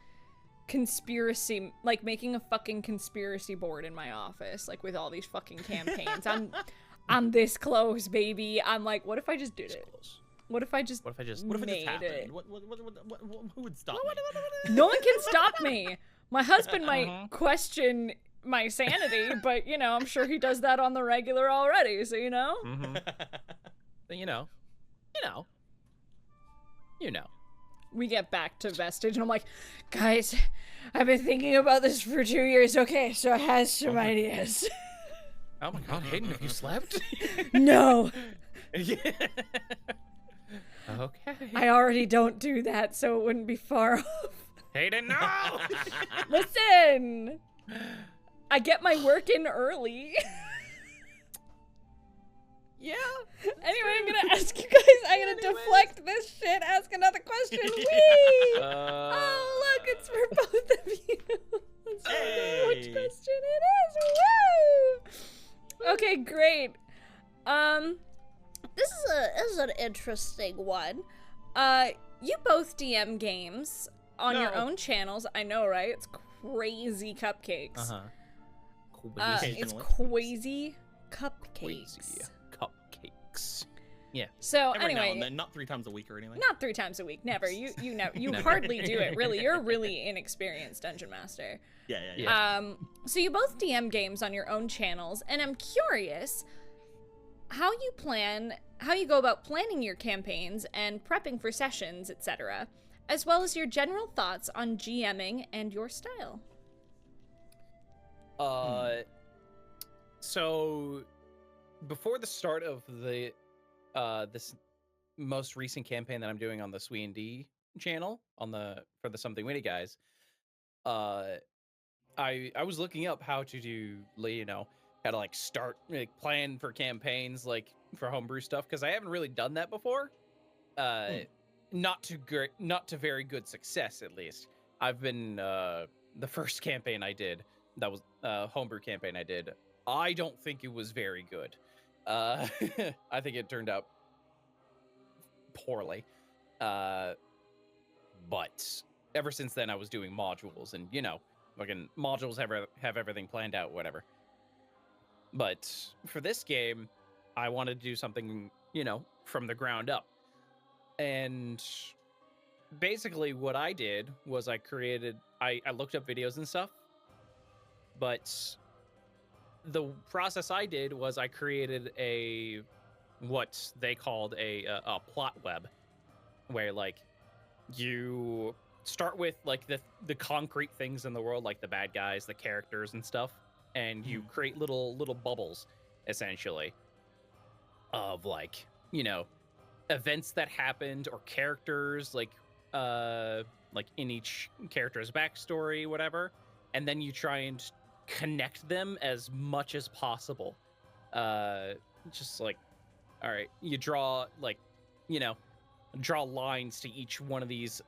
conspiracy, like making a fucking conspiracy board in my office, like with all these fucking campaigns. I'm this close, baby. I'm like, what if I just did it? What if I just What if it just made happened? it? Who would stop me? No one can stop me. My husband might question my sanity, but you know, I'm sure he does that on the regular already, so you know. But you know. We get back to Vestige, and I'm like, guys, I've been thinking about this for 2 years. Okay, so I have some ideas. Oh my god, Hayden, have you slept? No. Okay. I already don't do that, so it wouldn't be far off. Hayden, no! Listen! I get my work in early. Yeah. Anyway, I'm gonna ask you guys, I'm gonna deflect this shit, ask another question. Whee! Oh, look, it's for both of you. Let's find out which question it is. Woo! Okay, great. This is an interesting one. You both DM games on your own channels. I know, right? It's crazy cupcakes. It's crazy cupcakes. Crazy cupcakes. Yeah. So Every now anyway, and then, not 3 times a week or anything. not 3 times a week. Never. You know, you Never. hardly do it. Really, you're a really inexperienced dungeon master. Yeah. So you both DM games on your own channels, and I'm curious how you go about planning your campaigns and prepping for sessions, etc., as well as your general thoughts on GMing and your style. So before the start of the this most recent campaign that I'm doing on the SWE&D channel for the Something Witty guys, I was looking up how to do, how to like start plan for campaigns like for homebrew stuff, because I haven't really done that before. Not to very good success, at least. I've been the first campaign I did, that was homebrew campaign I did, I don't think it was very good. I think it turned out poorly. But ever since then I was doing modules, and fucking modules have everything planned out, whatever. But for this game, I wanted to do something, from the ground up. And basically what I did was I looked up videos and stuff, but the process I did was I created what they called a plot web, where like you start with like the concrete things in the world, like the bad guys, the characters and stuff, and you create little bubbles, essentially, of like events that happened or characters, like in each character's backstory, whatever, and then you try and connect them as much as possible. Just like, all right, you draw draw lines to each one of these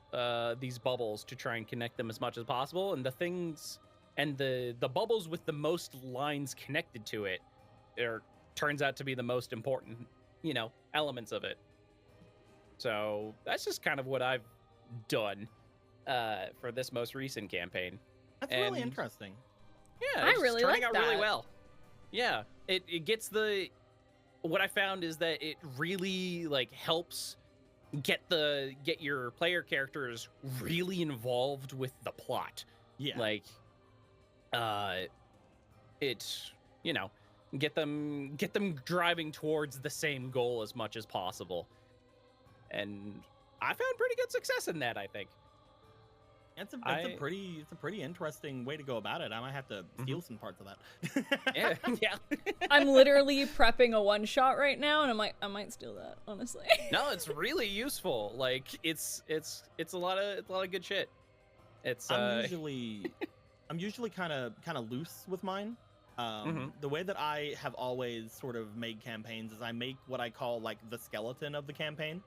bubbles to try and connect them as much as possible. And the things and the bubbles with the most lines connected to it turns out to be the most important, elements of it. So that's just kind of what I've done for this most recent campaign. That's really interesting. Yeah, I it's really turning like out really that. well. Yeah, it gets what I found is that it really like helps get your player characters really involved with the plot. Yeah. Like it, get them driving towards the same goal as much as possible. And I found pretty good success in that, I think. It's a pretty interesting way to go about it. I might have to steal some parts of that. Yeah. I'm literally prepping a one shot right now, and I'm like, I might steal that, honestly. No, it's really useful. Like it's a lot of good shit. It's I'm usually kind of loose with mine. The way that I have always sort of made campaigns is I make what I call like the skeleton of the campaign.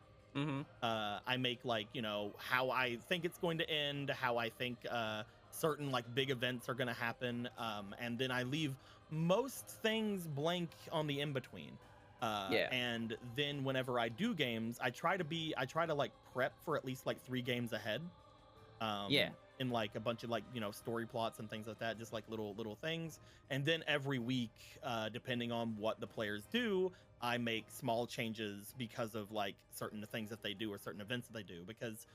I make like, how I think it's going to end, how I think certain like big events are going to happen, and then I leave most things blank on the in-between. And then whenever I do games, I try to like prep for at least like 3 games ahead. In like a bunch of like, story plots and things like that, just like little things. And then every week, depending on what the players do, I make small changes because of like certain things that they do or certain events that they do. Because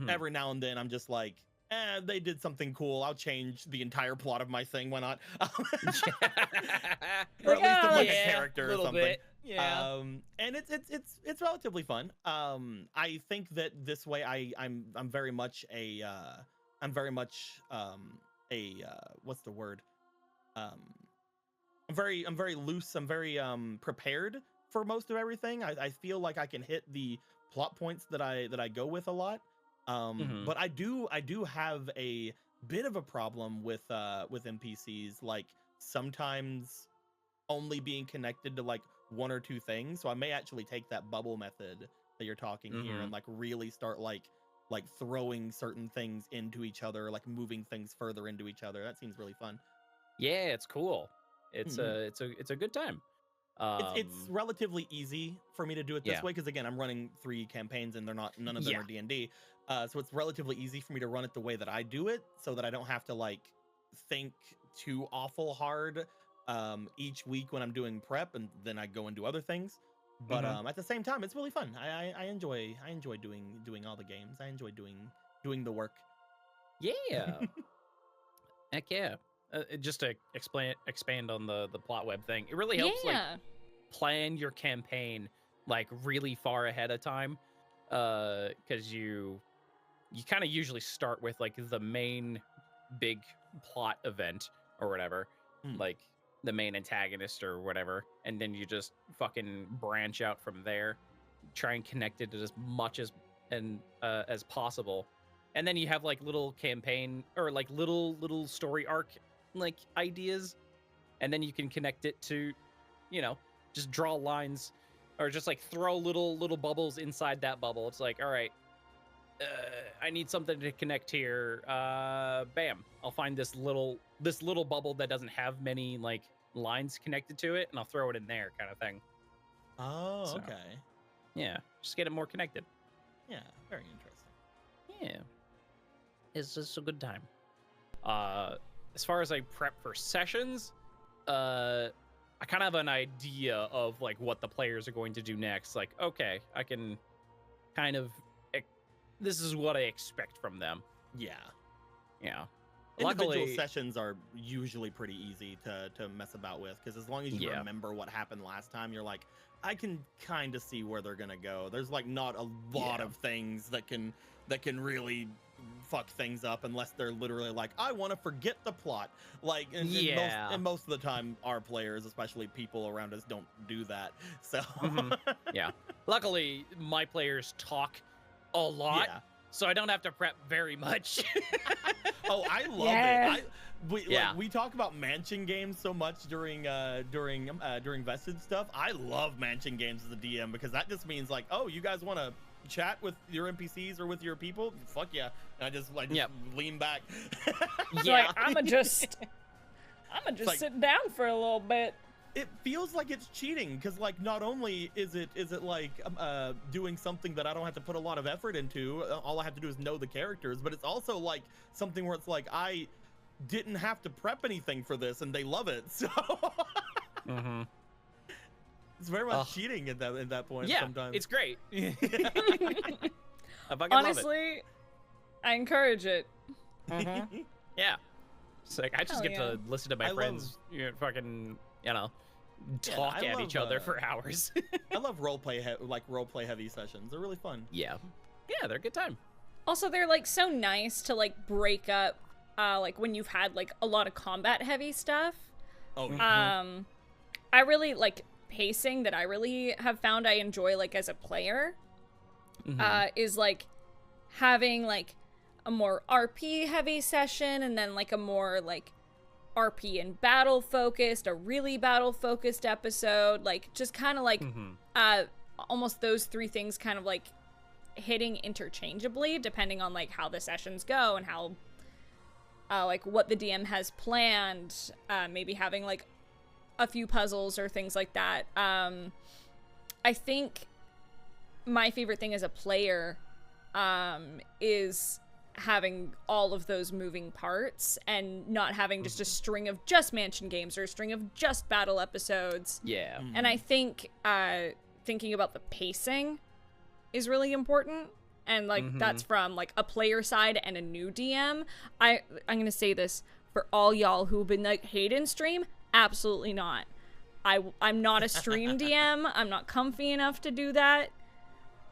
every now and then I'm just like, they did something cool. I'll change the entire plot of my thing. Why not? Or at least like a character or something. Bit. Yeah. And it's relatively fun. I think that this way I'm very much a what's the word? I'm very loose. I'm very prepared for most of everything. I feel like I can hit the plot points that I go with a lot. But I do have a bit of a problem with NPCs, like sometimes only being connected to like 1 or 2 things. So I may actually take that bubble method that you're talking here and like really start like throwing certain things into each other, like moving things further into each other. That seems really fun. Yeah, it's cool. It's a good time. It's relatively easy for me to do it this way because again, I'm running 3 campaigns and none of them are D&D. So it's relatively easy for me to run it the way that I do it, so that I don't have to like think too awful hard each week when I'm doing prep, and then I go and do other things. But at the same time, it's really fun. I enjoy doing all the games. I enjoy doing the work. Yeah. Heck yeah. Just to expand on the plot web thing, it really helps like plan your campaign like really far ahead of time, because you kind of usually start with like the main big plot event or whatever, like the main antagonist or whatever, and then you just fucking branch out from there, try and connect it as much as possible, and then you have like little campaign or like little story arc like ideas, and then you can connect it to, just draw lines or just like throw little bubbles inside that bubble. It's like, all right, I need something to connect here. Bam, I'll find this little bubble that doesn't have many like lines connected to it, and I'll throw it in there, kind of thing. Oh, so, okay. Yeah, just get it more connected. Yeah, very interesting. Yeah, it's just a good time. As far as I prep for sessions, I kind of have an idea of like what the players are going to do next. Like, okay, I can kind of, this is what I expect from them. Yeah. Luckily, sessions are usually pretty easy to mess about with, because as long as you remember what happened last time, you're like, I can kind of see where they're gonna go. There's like not a lot of things that can really fuck things up, unless they're literally like, I want to forget the plot. Like, and most of the time, our players, especially people around us, don't do that. So yeah. Luckily, my players talk a lot, so I don't have to prep very much. Oh, I love it. We talk about mansion games so much during vested stuff. I love mansion games as a DM, because that just means like, oh, you guys want to chat with your NPCs or with your people, fuck yeah. And I just Yep. lean back. So, like, I'ma just like- sit down for a little bit. It feels like it's cheating because, like, not only is it like doing something that I don't have to put a lot of effort into, all I have to do is know the characters, but it's also like something where it's like I didn't have to prep anything for this, and they love it. So it's very much cheating at that point. Yeah, sometimes it's great. I fucking Honestly, I encourage it. love it. Yeah. It's like I just Hell get to listen to my friends, fucking, talk at each other for hours. I love roleplay heavy sessions. They're really fun. Yeah, they're a good time. Also, they're like so nice to like break up, like when you've had like a lot of combat heavy stuff. Oh, I really like pacing that I really have found I enjoy like as a player. Is like having like a more RP heavy session and then like a more like RP and battle focused, a really battle focused episode, like just kind of like almost those three things kind of like hitting interchangeably depending on like how the sessions go and how like what the DM has planned, maybe having like a few puzzles or things like that. I think my favorite thing as a player is having all of those moving parts and not having just a string of just mansion games or a string of just battle episodes. Yeah. And I think thinking about the pacing is really important. And like that's from like a player side and a new DM. I'm gonna say this for all y'all who've been like hating stream, absolutely not. I'm not a stream DM. I'm not comfy enough to do that.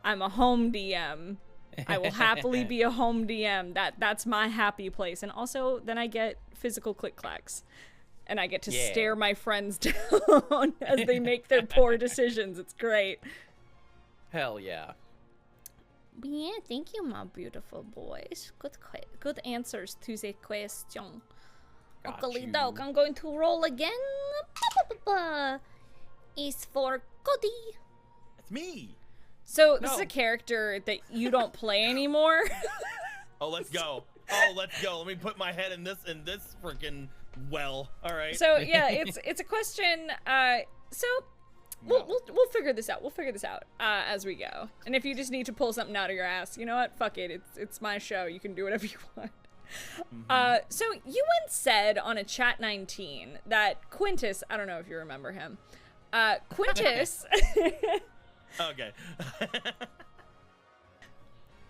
I'm a home DM. I will happily be a home DM. That's my happy place. And also, then I get physical click clacks. And I get to stare my friends down as they make their poor decisions. It's great. Hell yeah. Yeah, thank you, my beautiful boys. Good answers to the question. Oakley dog, I'm going to roll again. Is for Cody. It's me. So this is a character that you don't play anymore. Oh, let's go. Let me put my head in this freaking well. All right. So yeah, it's a question. So we'll figure this out. We'll figure this out as we go. And if you just need to pull something out of your ass, you know what? Fuck it. It's my show. You can do whatever you want. So you once said on a chat 19 that Quintus, I don't know if you remember him, Quintus. Okay.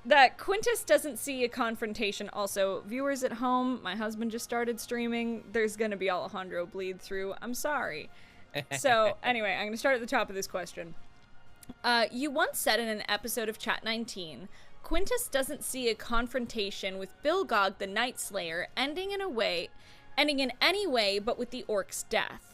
That Quintus doesn't see a confrontation. Also, viewers at home, my husband just started streaming. There's gonna be Alejandro bleed through. I'm sorry. So anyway, I'm gonna start at the top of this question. You once said in an episode of Chat 19, Quintus doesn't see a confrontation with Bilgog the Night Slayer ending in any way but with the orc's death.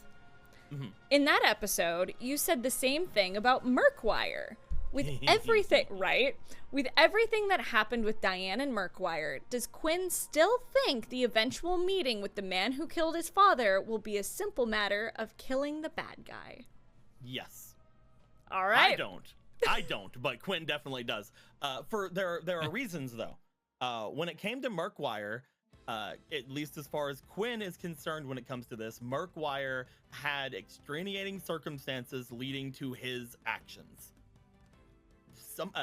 In that episode, you said the same thing about Murkwire. With everything, right? With everything that happened with Diane and Murkwire, does Quinn still think the eventual meeting with the man who killed his father will be a simple matter of killing the bad guy? Yes. All right. I don't, but Quinn definitely does. There are reasons though. When it came to Murkwire, at least as far as Quinn is concerned when it comes to this, Murkwire had extenuating circumstances leading to his actions.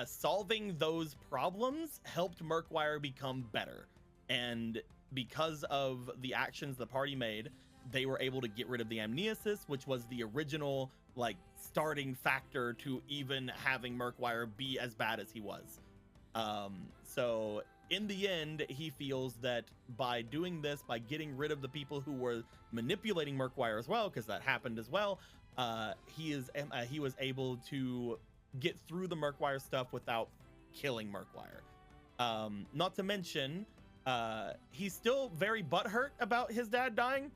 Solving those problems helped Murkwire become better. And because of the actions the party made, they were able to get rid of the amnesis, which was the original like starting factor to even having Murkwire be as bad as he was. So in the end, he feels that by doing this, by getting rid of the people who were manipulating Murkwire as well, because that happened as well, he was able to get through the Murkwire stuff without killing Murkwire. Not to mention, he's still very butthurt about his dad dying.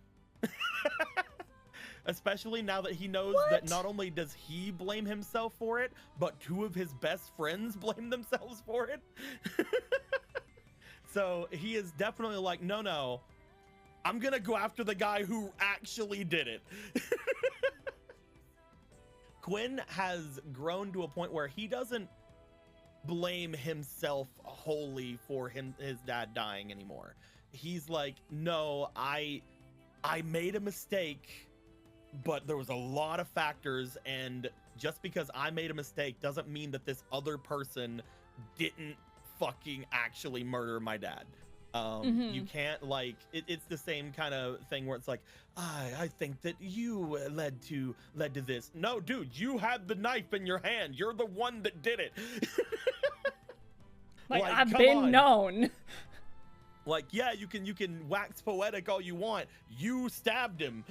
Especially now that he knows that not only does he blame himself for it, but two of his best friends blame themselves for it. So he is definitely like, no, I'm gonna go after the guy who actually did it. Quinn has grown to a point where he doesn't blame himself wholly for his dad dying anymore. He's like, no, I made a mistake, but there was a lot of factors, and just because I made a mistake doesn't mean that this other person didn't fucking actually murder my dad. You can't, like, it's the same kind of thing where it's like, I think that you led to this. No, dude, you had the knife in your hand. You're the one that did it. like I've been known. Like, yeah, you can wax poetic all you want. You stabbed him.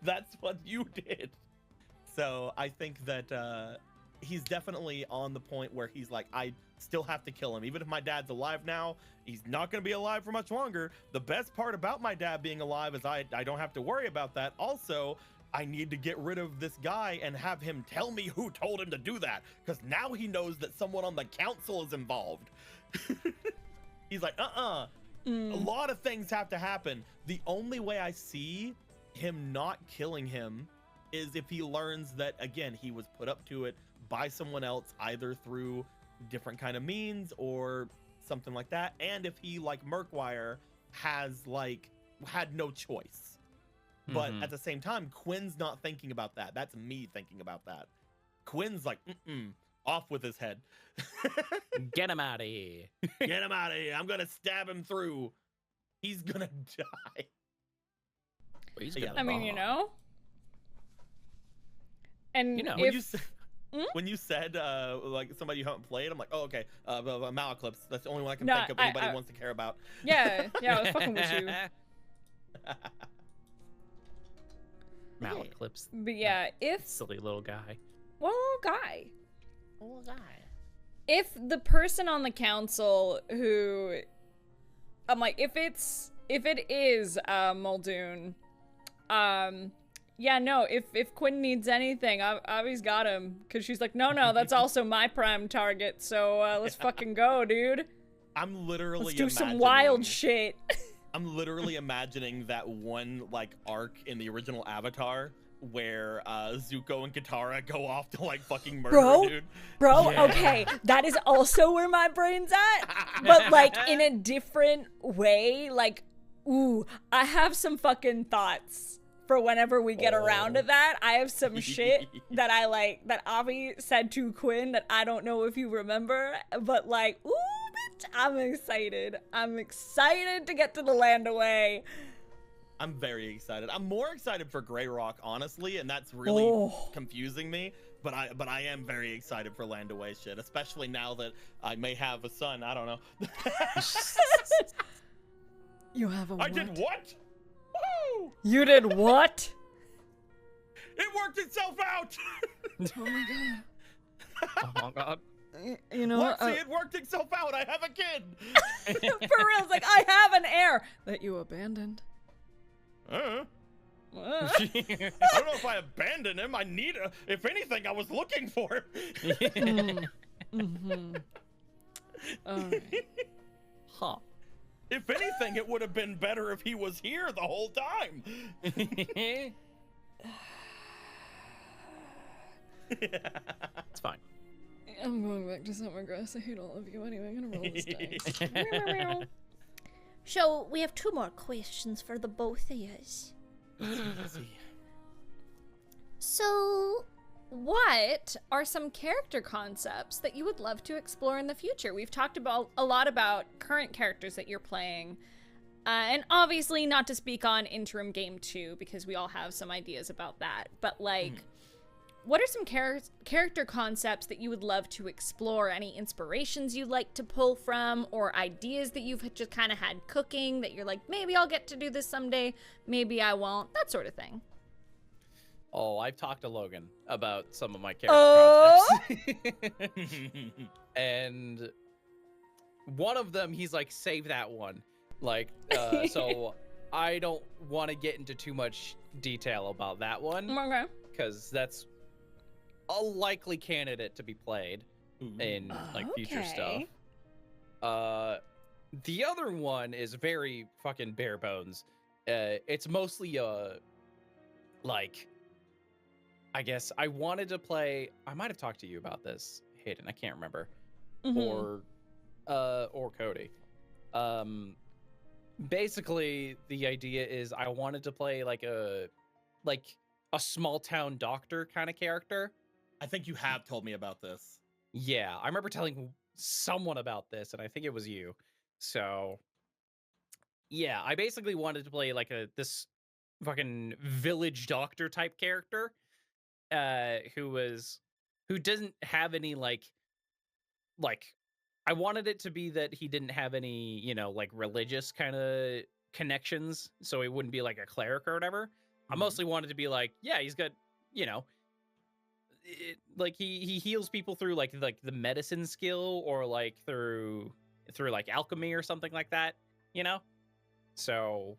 That's what you did. So I think that he's definitely on the point where he's like, I still have to kill him. Even if my dad's alive now, he's not going to be alive for much longer. The best part about my dad being alive is I don't have to worry about that. Also, I need to get rid of this guy and have him tell me who told him to do that, because now he knows that someone on the council is involved. He's like, a lot of things have to happen. The only way I see him not killing him is if he learns that, again, he was put up to it by someone else, either through different kind of means or something like that, and if he, like Murkwire, has like had no choice. But at the same time, Quinn's not thinking about that. That's me thinking about that. Quinn's like, off with his head. Get him out of here. Get him out of here. I'm gonna stab him through. He's gonna die. I mean, you know. And you know, when you said like somebody you haven't played, I'm like, oh, okay, Malaclips. That's the only one I can think of anybody wants to care about. Yeah, I was fucking with you. Malaclips. But yeah, if silly little guy. What little guy? If the person on the council who, I'm like, if it is Muldoon, yeah, no, if Quinn needs anything, Avi's got him, because she's like, no, that's also my prime target, so let's fucking go, dude. I'm literally let's do some wild shit. I'm literally imagining that one, like, arc in the original Avatar where Zuko and Katara go off to, like, fucking murder a dude. Bro, yeah. Okay, that is also where my brain's at, but, like, in a different way. Like, ooh, I have some fucking thoughts for whenever we get around to that. I have some shit that I like, that Avi said to Quinn that I don't know if you remember, but like, ooh, bitch, I'm excited. I'm excited to get to the Landaway. I'm very excited. I'm more excited for Grey Rock, honestly, and that's really confusing me. But I am very excited for Landaway shit, especially now that I may have a son. I don't know. You have a what? I did what? Woo! You did what? It worked itself out! Oh my god. Oh my god. You know what? See, it worked itself out. I have a kid. For real, it's like, I have an heir that you abandoned. I don't know if I abandoned him. I need a, if anything, I was looking for him. Huh. If anything, it would have been better if he was here the whole time. It's fine. I'm going back to Summergrass. I hate all of you anyway. I'm gonna roll this dice. So, we have 2 more questions for the both of yous. So, what are some character concepts that you would love to explore in the future? We've talked about a lot about current characters that you're playing, and obviously not to speak on interim game 2 because we all have some ideas about that. But like, what are some character concepts that you would love to explore? Any inspirations you'd like to pull from, or ideas that you've just kind of had cooking that you're like, maybe I'll get to do this someday, maybe I won't, that sort of thing. Oh, I've talked to Logan about some of my character concepts. And one of them, he's like, save that one. Like, so I don't want to get into too much detail about that one. Okay. Because that's a likely candidate to be played in like future stuff. The other one is very fucking bare bones. It's mostly like, I guess I wanted to play, I might have talked to you about this, Hayden, I can't remember. or Cody. Basically the idea is I wanted to play like a small town doctor kind of character. I think you have told me about this. Yeah, I remember telling someone about this, and I think it was you. So yeah, I basically wanted to play like this fucking village doctor type character, who doesn't have any like I wanted it to be that he didn't have any, like religious kind of connections, so he wouldn't be like a cleric or whatever. I mostly wanted to be like, yeah, he's got, like he heals people through like the medicine skill, or like through like alchemy or something like that, So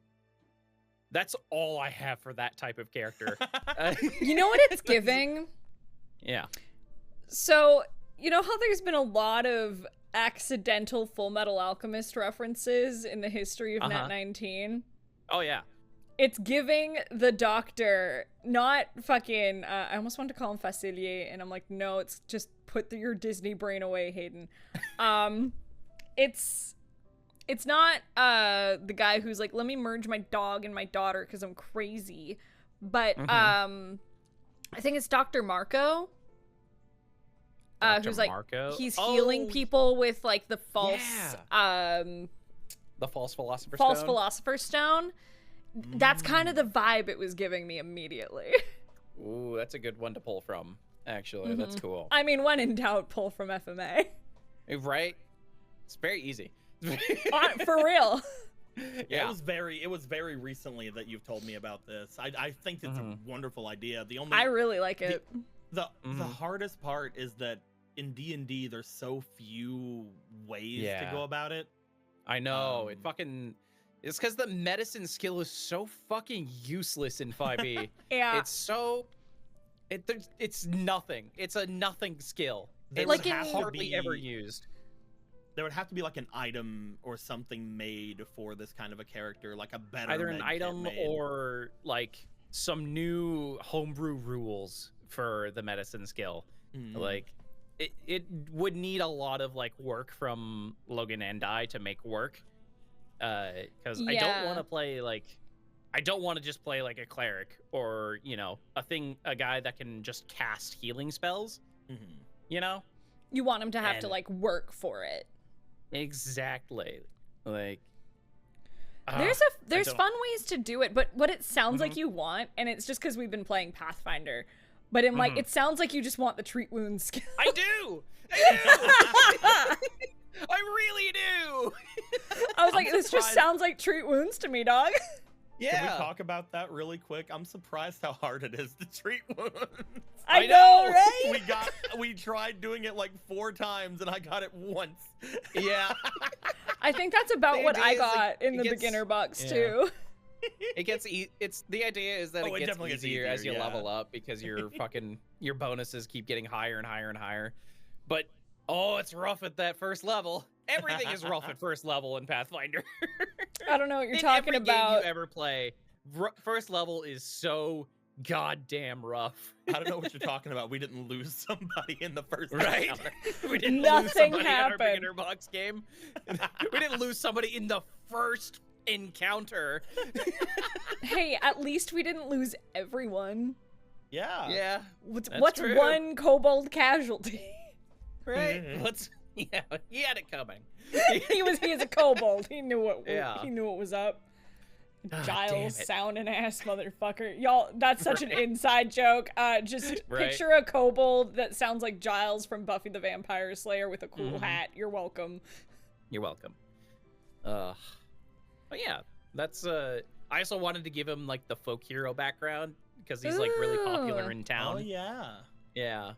that's all I have for that type of character. You know what it's giving? Yeah. So, you know how there's been a lot of accidental Full Metal Alchemist references in the history of Nat 19? Oh, yeah. It's giving the doctor, not fucking, I almost wanted to call him Facilier, and I'm like, no, it's just put your Disney brain away, Hayden. It's not the guy who's like, let me merge my dog and my daughter because I'm crazy. But I think it's Dr. Marco. Who's like, Marco? He's healing people with like the false, the false philosopher's stone. That's kind of the vibe it was giving me immediately. Ooh, that's a good one to pull from, actually. That's cool. I mean, when in doubt, pull from FMA. Right? It's very easy. For real. Yeah, it was very recently that you've told me about this. I think it's a wonderful idea. I really like it. The hardest part is that in D&D there's so few ways to go about it. I know. It's because the medicine skill is so fucking useless in 5e. Yeah. It's nothing. It's a nothing skill. It's like hardly ever used. There would have to be like an item or something made for this kind of a character, like a better either an item or like some new homebrew rules for the medicine skill. Like it would need a lot of like work from Logan and I to make work. Because I don't want to play like, I don't want to just play like a cleric or a guy that can just cast healing spells. You want him to have to like work for it. Exactly. Like there's fun ways to do it, but what it sounds like you want, and it's just because we've been playing Pathfinder, but in like it sounds like you just want the treat wounds skill. I do. I really do. I was like, this just sounds like treat wounds to me, dog. Yeah. Can we talk about that really quick? I'm surprised how hard it is to treat wounds. I know, right? We tried doing it like 4 times and I got it once. Yeah. I think that's about what I got in the beginner box too. It gets the idea is that it gets easier as you level up, because your bonuses keep getting higher and higher and higher. But it's rough at that first level. Everything is rough at first level in Pathfinder. I don't know what you're talking about. Game you ever play, first level is so goddamn rough. I don't know what you're talking about. We didn't lose somebody in the first encounter. We didn't lose Nothing somebody happened. in our beginner box game. We didn't lose somebody in the first encounter. Hey, at least we didn't lose everyone. Yeah. Yeah. What's true. one kobold casualty? Right? Yeah, he had it coming. he is a kobold. He knew what Yeah. was up. damn Giles, it. sounding ass motherfucker. Y'all, that's such an inside joke. Just Right. picture a kobold that sounds like Giles from Buffy the Vampire Slayer with a cool hat. You're welcome. You're welcome. But yeah, that's I also wanted to give him like the folk hero background, because he's like really popular in town. Oh yeah. Yeah.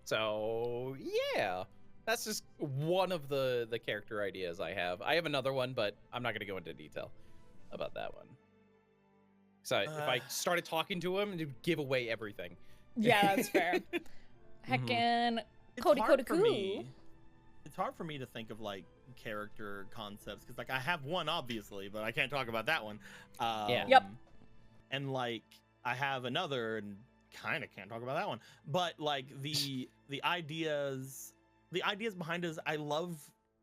So yeah, that's just one of the character ideas I have. I have another one, but I'm not gonna go into detail about that one. So if I started talking to him, it would give away everything. Yeah, that's fair. Heckin' Cody. It's hard for me to think of like character concepts, because like I have one obviously, but I can't talk about that one. Yeah. Yep. And like I have another and kind of can't talk about that one, but like the ideas the ideas behind it is I love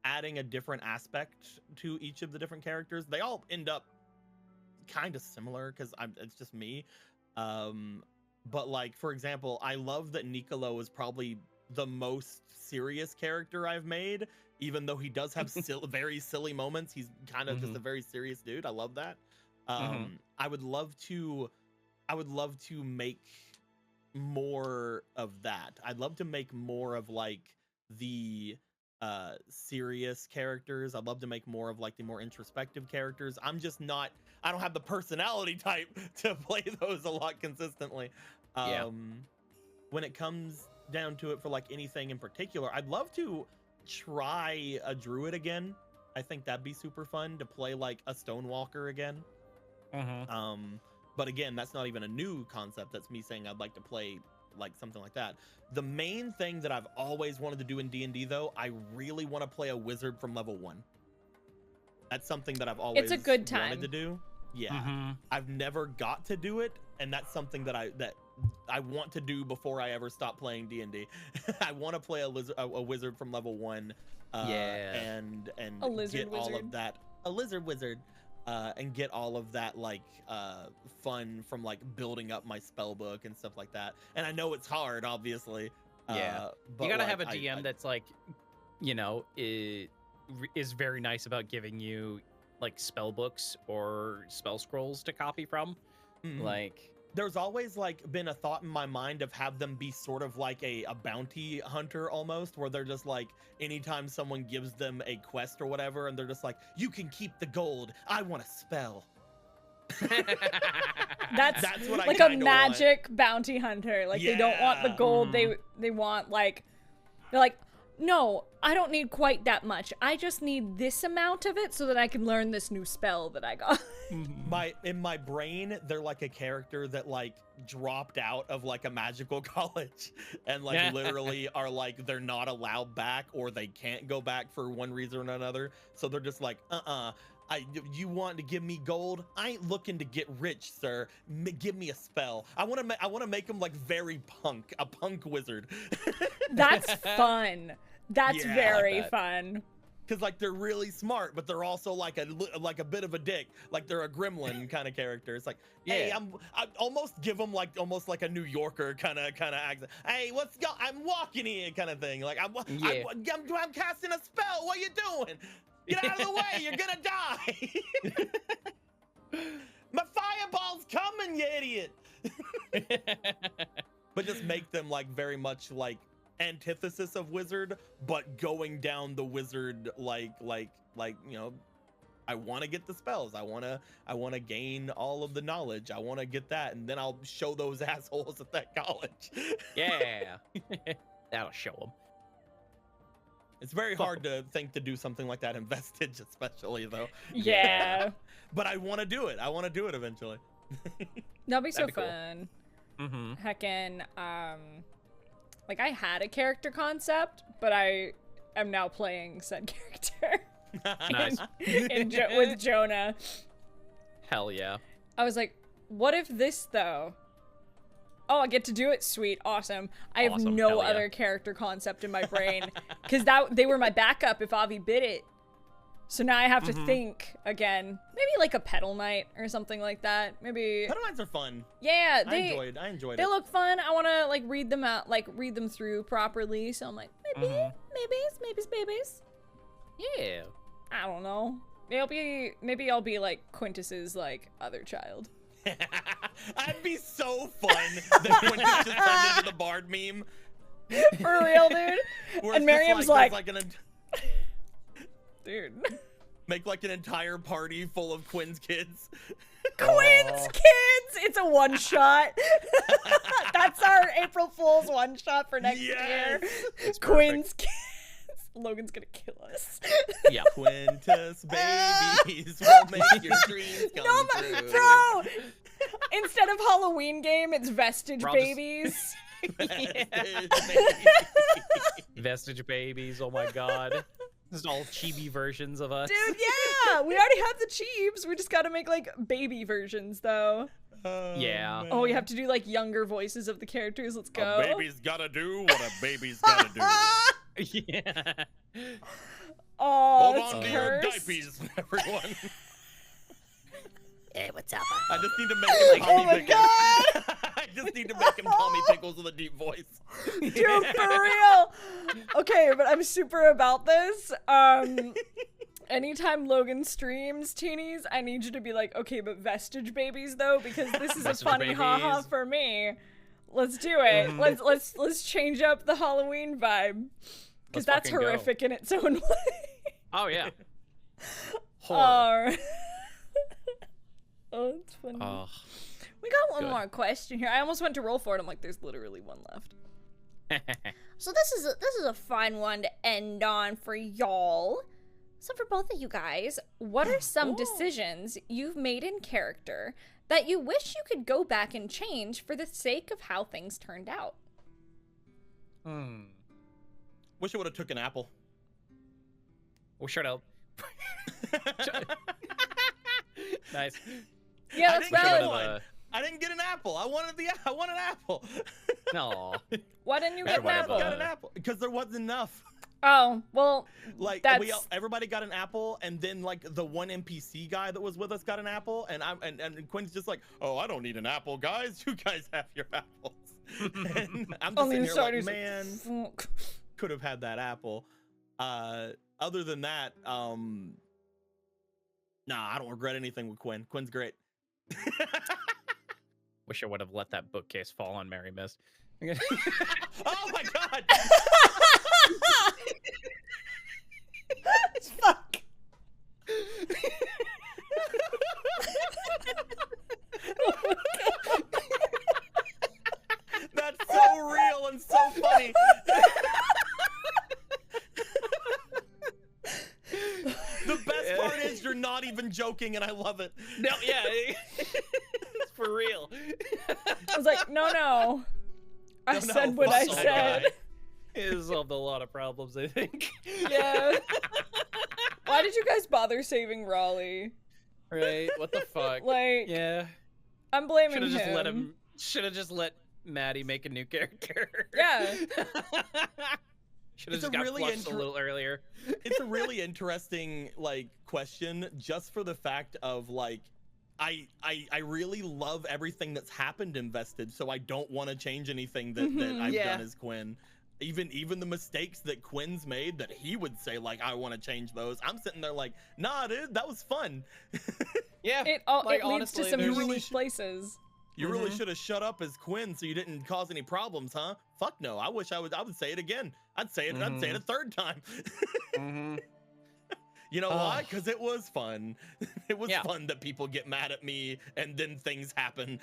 adding a different aspect to each of the different characters. They all end up kind of similar because it's just me. But like, for example, I love that Nicolo is probably the most serious character I've made, even though he does have very silly moments. He's kind of just a very serious dude. I love that. I would love to make more of that. I'd love to make more of like the serious characters. I'd love to make more of like the more introspective characters. I don't have the personality type to play those a lot consistently. When it comes down to it for like anything in particular, I'd love to try a druid again. I think that'd be super fun to play like a stonewalker again. But again, that's not even a new concept. That's me saying I'd like to play like something like that. The main thing that I've always wanted to do in D&D though, I really want to play a wizard from level 1. That's something that I've always It's a good time wanted to do. Yeah. I've never got to do it, and that's something that I want to do before I ever stop playing D&D. I want to play a wizard from level 1. And a lizard get wizard. all of that. A lizard wizard. And get all of that like fun from like building up my spell book and stuff like that. And I know it's hard, obviously. But you gotta have a DM that's like, you know, is very nice about giving you like spell books or spell scrolls to copy from. Like, there's always like been a thought in my mind of have them be sort of like a bounty hunter almost, where they're just like, anytime someone gives them a quest or whatever, and they're just like, you can keep the gold, I want a spell. That's what I like a magic bounty hunter. Like, they don't want the gold, they want like, they're like, no, I don't need quite that much. I just need this amount of it so that I can learn this new spell that I got. In my brain, they're like a character that like dropped out of like a magical college and like literally are like, they're not allowed back, or they can't go back for one reason or another. So they're just like, you want to give me gold? I ain't looking to get rich, sir. Give me a spell. I want to make him like very punk, a punk wizard. That's fun. That's very fun. Because like they're really smart, but they're also like a bit of a dick. Like they're a gremlin kind of character. It's like, hey, I almost give them like almost like a New Yorker kind of accent. Hey, I'm walking here kind of thing. Like I'm casting a spell. What are you doing? Get out of the way, you're gonna die. My fireball's coming, you idiot. But just make them like very much like antithesis of wizard, but going down the wizard like you know, I want to get the spells, I want to gain all of the knowledge, I want to get that, and then I'll show those assholes at that college. That'll show them. It's very hard to think to do something like that in Vestige, especially though. Yeah. But I want to do it. I want to do it eventually. That'll be so That'd be cool. fun. Heckin', like I had a character concept, but I am now playing said character. Nice. With Jonah. Hell yeah. I was like, what if this though? Oh, I get to do it. Sweet, awesome. I have no other character concept in my brain because they were my backup if Avi bit it. So now I have to think again. Maybe like a Petal Knight or something like that. Maybe Petal Knights are fun. Yeah, I enjoyed it. They look fun. I want to like read them out, like read them through properly. So I'm like, maybe. Yeah. I don't know. Maybe I'll be like Quintus's like other child. That'd be so fun. That Quintus just turned into the Bard meme. For real, dude. And Miriam's like dude. Make like an entire party full of Quinn's kids. Quinn's kids! It's a one shot. That's our April Fool's one shot for next year. Quinn's kids. Logan's gonna kill us. Yeah. Quintus babies will make your dreams come true. Bro! Instead of Halloween game, it's Vestige babies. Vestige babies, oh my god. This is all chibi versions of us. Dude, yeah! We already have the chibs. We just gotta make like baby versions though. Yeah. Oh, we have to do like younger voices of the characters. Let's go. A baby's gotta do what a baby's gotta do. Yeah. Oh, Hold it's on to your cursed. diapers, everyone. Hey, what's up? I just need to make him call Oh me my Pickles. I just need to make him call me Pickles with a deep voice. Dude, for real. Okay, but I'm super about this. Anytime Logan streams teenies, I need you to be like, okay, but vestige babies though, because this is a Vestige funny haha babies. for me. Let's do it. Let's change up the Halloween vibe. Because Let's that's fucking go. horrific in its own way. Oh yeah. Horror. Oh, it's funny. Oh. We got one Good. more question here. I almost went to roll for it. I'm like, there's literally one left. So this is a fun one to end on for y'all. So for both of you guys, what are some decisions you've made in character that you wish you could go back and change for the sake of how things turned out? Wish I would have took an apple. Oh, shut up. Nice. Yeah, I that's didn't get valid. one. I didn't get an apple. I want an apple. No. Why didn't you get an Everybody apple? Got an apple because there wasn't enough. Oh, well, Like That's- everybody got an apple, and then like the one NPC guy that was with us got an apple, and and Quinn's just like, oh, I don't need an apple, guys. You guys have your apples. And I'm just only sitting the here like, starters. man, Fuck. could have had that apple. Other than that, nah, I don't regret anything with Quinn. Quinn's great. Wish I would have let that bookcase fall on Mary Mist. Oh my god! Fuck. That's so real and so funny. The best part is you're not even joking, and I love it. No, yeah. It's for real. I was like, no. I No, said what fuck I that said. guy. It has solved a lot of problems, I think. Yeah. Why did you guys bother saving Raleigh? Right? What the fuck? Like, Yeah. I'm blaming Should have just him. let him. Should have just let Maddie make a new character. Yeah. Should have It's just a got really flushed a little earlier. It's a really interesting like question, just for the fact of like, I really love everything that's happened in Vestige, so I don't want to change anything that I've Yeah. done as Quinn. Even the mistakes that Quinn's made that he would say like, I want to change those. I'm sitting there like, nah, dude, that was fun. Yeah. It Like, leads to honestly, some there unique really should- places. You really should have shut up as Quinn so you didn't cause any problems, huh? Fuck no. I wish I would say it again. I'd say it a third time. Mm-hmm. You know why? Because it was fun. It was Yeah. fun that people get mad at me and then things happen.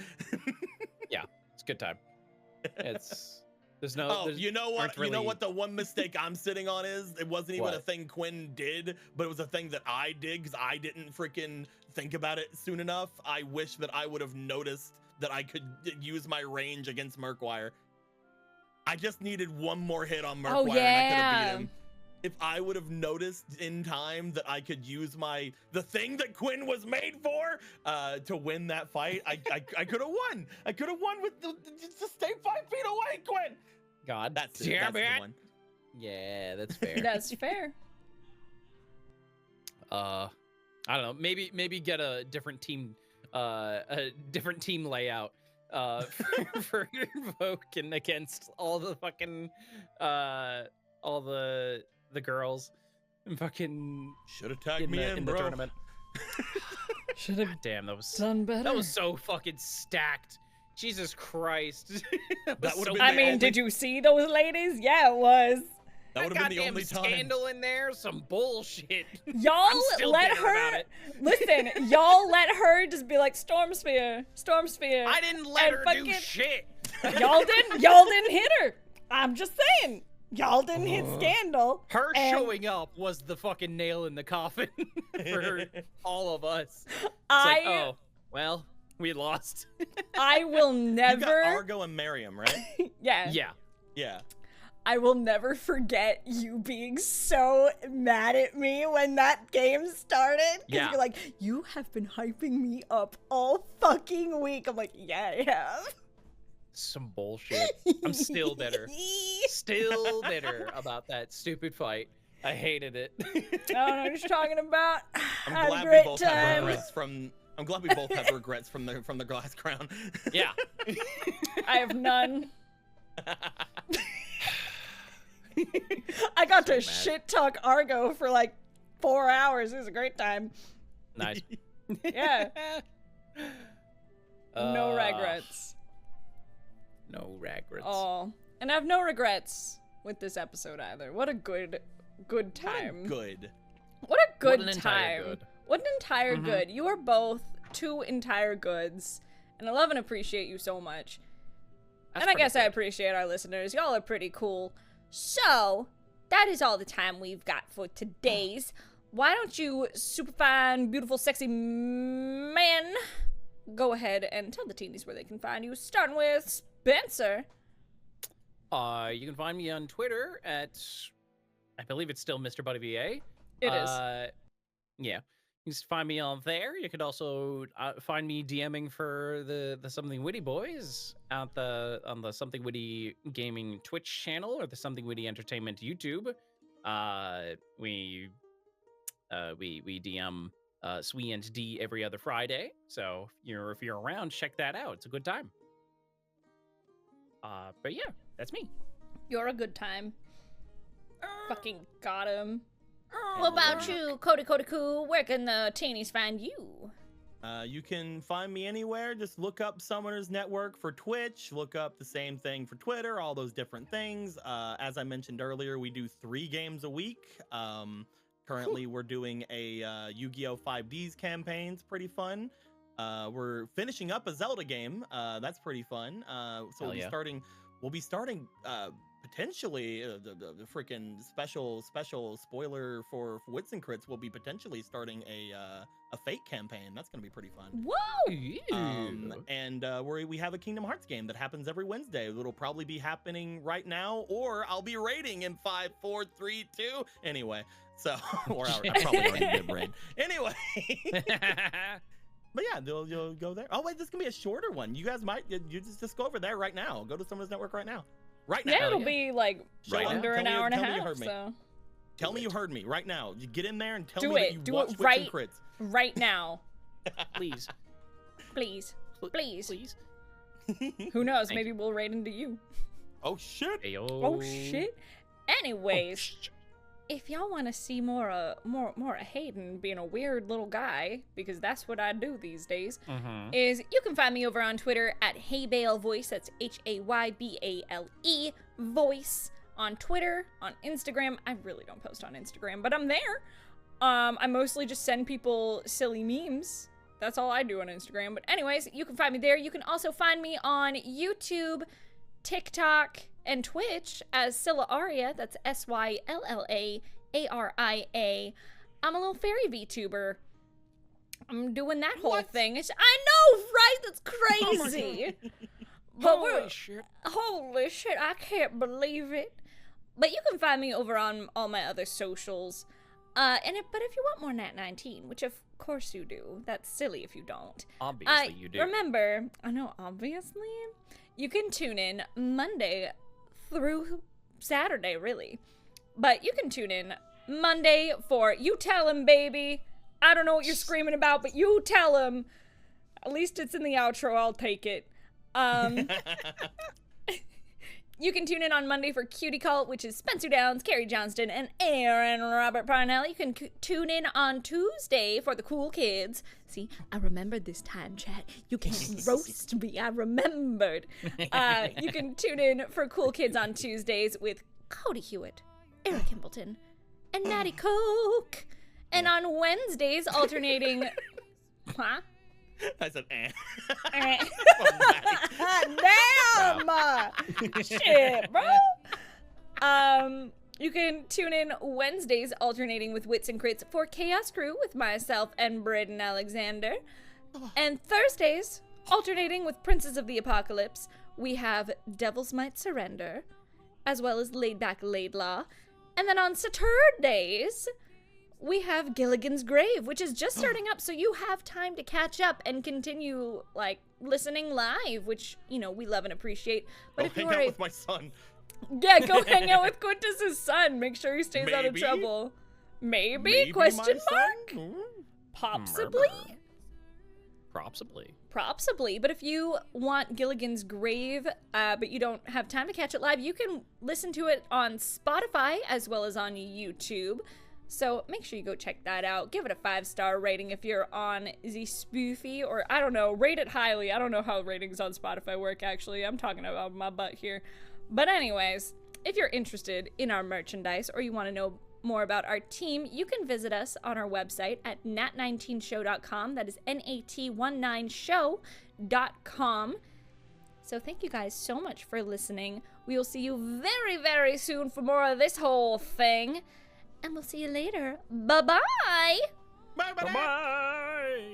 It's a good time. There's no. Oh, there's- you know what? aren't You know really- what the one mistake I'm sitting on is? It wasn't even a What? thing Quinn did, but it was a thing that I did because I didn't freaking think about it soon enough. I wish that I would have noticed that I could use my range against Murkwire. I just needed one more hit on Murkwire Oh, and I could have yeah. beat him. If I would have noticed in time that I could use the thing that Quinn was made for to win that fight, I could have won. I could have won with just stay 5 feet away, Quinn. God. That's it. damn That's it. the one. Yeah, that's fair. That's fair. I don't know. Maybe get a different team layout for Vulcan against all the fucking all the girls and fucking Should have tagged me in, the bro. tournament. Should have Damn, that was done better. that was so fucking stacked. Jesus Christ. That would've so been I the mean, only- did you see those ladies? Yeah, it was. That would have been the goddamn only time. scandal in there. Some bullshit. Y'all I'm still let bitter about her it. listen. Y'all let her just be like Storm Spear. I didn't let And her do fucking- shit. Y'all didn't hit her. I'm just saying. Y'all didn't hit Scandal. Her and showing up was the fucking nail in the coffin for all of us. It's I like, oh, well, we lost. I will You never. got Argo and Miriam, right? Yeah. Yeah. Yeah. I will never forget you being so mad at me when that game started. 'Cause Yeah. you're like, you have been hyping me up all fucking week. I'm like, yeah, I have. Some bullshit. I'm still bitter. Still bitter about that stupid fight. I hated it. I don't know what you're talking about. I'm Had a glad we great both have time. regrets from. I'm glad we both have regrets from the glass crown. Yeah. I have none. I got to shit talk Argo for like 4 hours. It was a great time. Nice. Yeah. No regrets. No regrets. Oh, and I have no regrets with this episode either. What a good time. Good. What a good What an entire time. good. What an entire good. You are both two entire goods, and I love and appreciate you so much. That's and I pretty guess I good. appreciate our listeners. Y'all are pretty cool. So, that is all the time we've got for today's. Why don't you, superfine, beautiful, sexy man, go ahead and tell the teenies where they can find you, starting with Spencer. You can find me on Twitter at, I believe it's still Mr. Buddy VA. It is. Yeah. You can find me on there. You could also find me DMing for the Something Witty boys on the Something Witty Gaming Twitch channel or the Something Witty Entertainment YouTube. We DM Swee and D every other Friday. So if you're around, check that out. It's a good time. But yeah, that's me. You're a good time. Fucking got him. What about you, Cody Coo? Where can the teenies find you? You can find me anywhere. Just look up Summoners Network for Twitch. Look up the same thing for Twitter, all those different things. As I mentioned earlier, we do 3 games a week. Currently, we're doing a Yu-Gi-Oh! 5Ds campaign. It's pretty fun. We're finishing up a Zelda game. That's pretty fun. So we'll be starting potentially the freaking special spoiler for Wits and Crits. We'll be potentially starting a Fate campaign. That's gonna be pretty fun. Whoa! And we have a Kingdom Hearts game that happens every Wednesday. It'll probably be happening right now, or I'll be raiding in 5, 4, 3, 2. Anyway, so or I probably already did raid. Anyway. But yeah, you'll go there. Oh wait, this can be a shorter one. You guys might you just go over there right now. Go to Summoners Network right now. Right now. Yeah, it'll be like Right under now. an Tell me- hour and a tell me you half. heard me. So Tell me you heard me right now. You get in there and tell Do me it. that you Do watched it Wits right- and Crits. right now, Please. please, please. Please. Who knows? Thank Maybe we'll raid into you. Oh shit. Ayo. Oh shit. Anyways, if y'all want to see more of Hayden being a weird little guy, because that's what I do these days, is you can find me over on Twitter at HeyBaleVoice. That's HAYBALE voice on Twitter, on Instagram. I really don't post on Instagram, but I'm there. I mostly just send people silly memes. That's all I do on Instagram. But anyways, you can find me there. You can also find me on YouTube, TikTok, and Twitch as Scylla Aria. That's SYLLAARIA. I'm a little fairy VTuber. I'm doing that whole thing. I know, right? That's crazy. But Holy shit. holy shit, I can't believe it. But you can find me over on all my other socials. But if you want more Nat 19, which of course you do, that's silly if you don't. Obviously you do. Remember, I know, obviously, you can tune in Monday through Saturday, really. But you can tune in Monday for You Tell Him, Baby. I don't know what you're screaming about, but you tell him. At least it's in the outro, I'll take it. You can tune in on Monday for Cutie Cult, which is Spencer Downs, Carrie Johnston, and Aaron Robert Parnell. You can tune in on Tuesday for the Cool Kids. See, I remembered this time, chat. You can't roast me. I remembered. You can tune in for Cool Kids on Tuesdays with Cody Hughett, Eric Kimbleton, and Natty Coke. And on Wednesdays, alternating... Huh? I said, eh. Damn! Shit, bro. You can tune in Wednesdays, alternating with Wits and Crits for Chaos Crew with myself and Braden Alexander. And Thursdays, alternating with Princes of the Apocalypse, we have Devils Might Surrender, as well as Laid Back Laidlaw. And then on Saturdays, we have Gilligan's Grave, which is just starting up, so you have time to catch up and continue, like, listening live, which, you know, we love and appreciate. But I'll if you hang are out with my son. Yeah, go hang out with Quintus's son. Make sure he stays out of Maybe? trouble. Maybe? Maybe Question my mark? son? Ooh. Possibly? Propsibly. Possibly. But if you want Gilligan's Grave, but you don't have time to catch it live, you can listen to it on Spotify as well as on YouTube. So make sure you go check that out. Give it a 5-star rating if you're on the spoofy, or I don't know, rate it highly. I don't know how ratings on Spotify work, actually. I'm talking about my butt here. But anyways, if you're interested in our merchandise or you want to know more about our team, you can visit us on our website at nat19show.com. That is nat19show.com. So thank you guys so much for listening. We will see you very, very soon for more of this whole thing. And we'll see you later. Bye-bye! Bye-bye!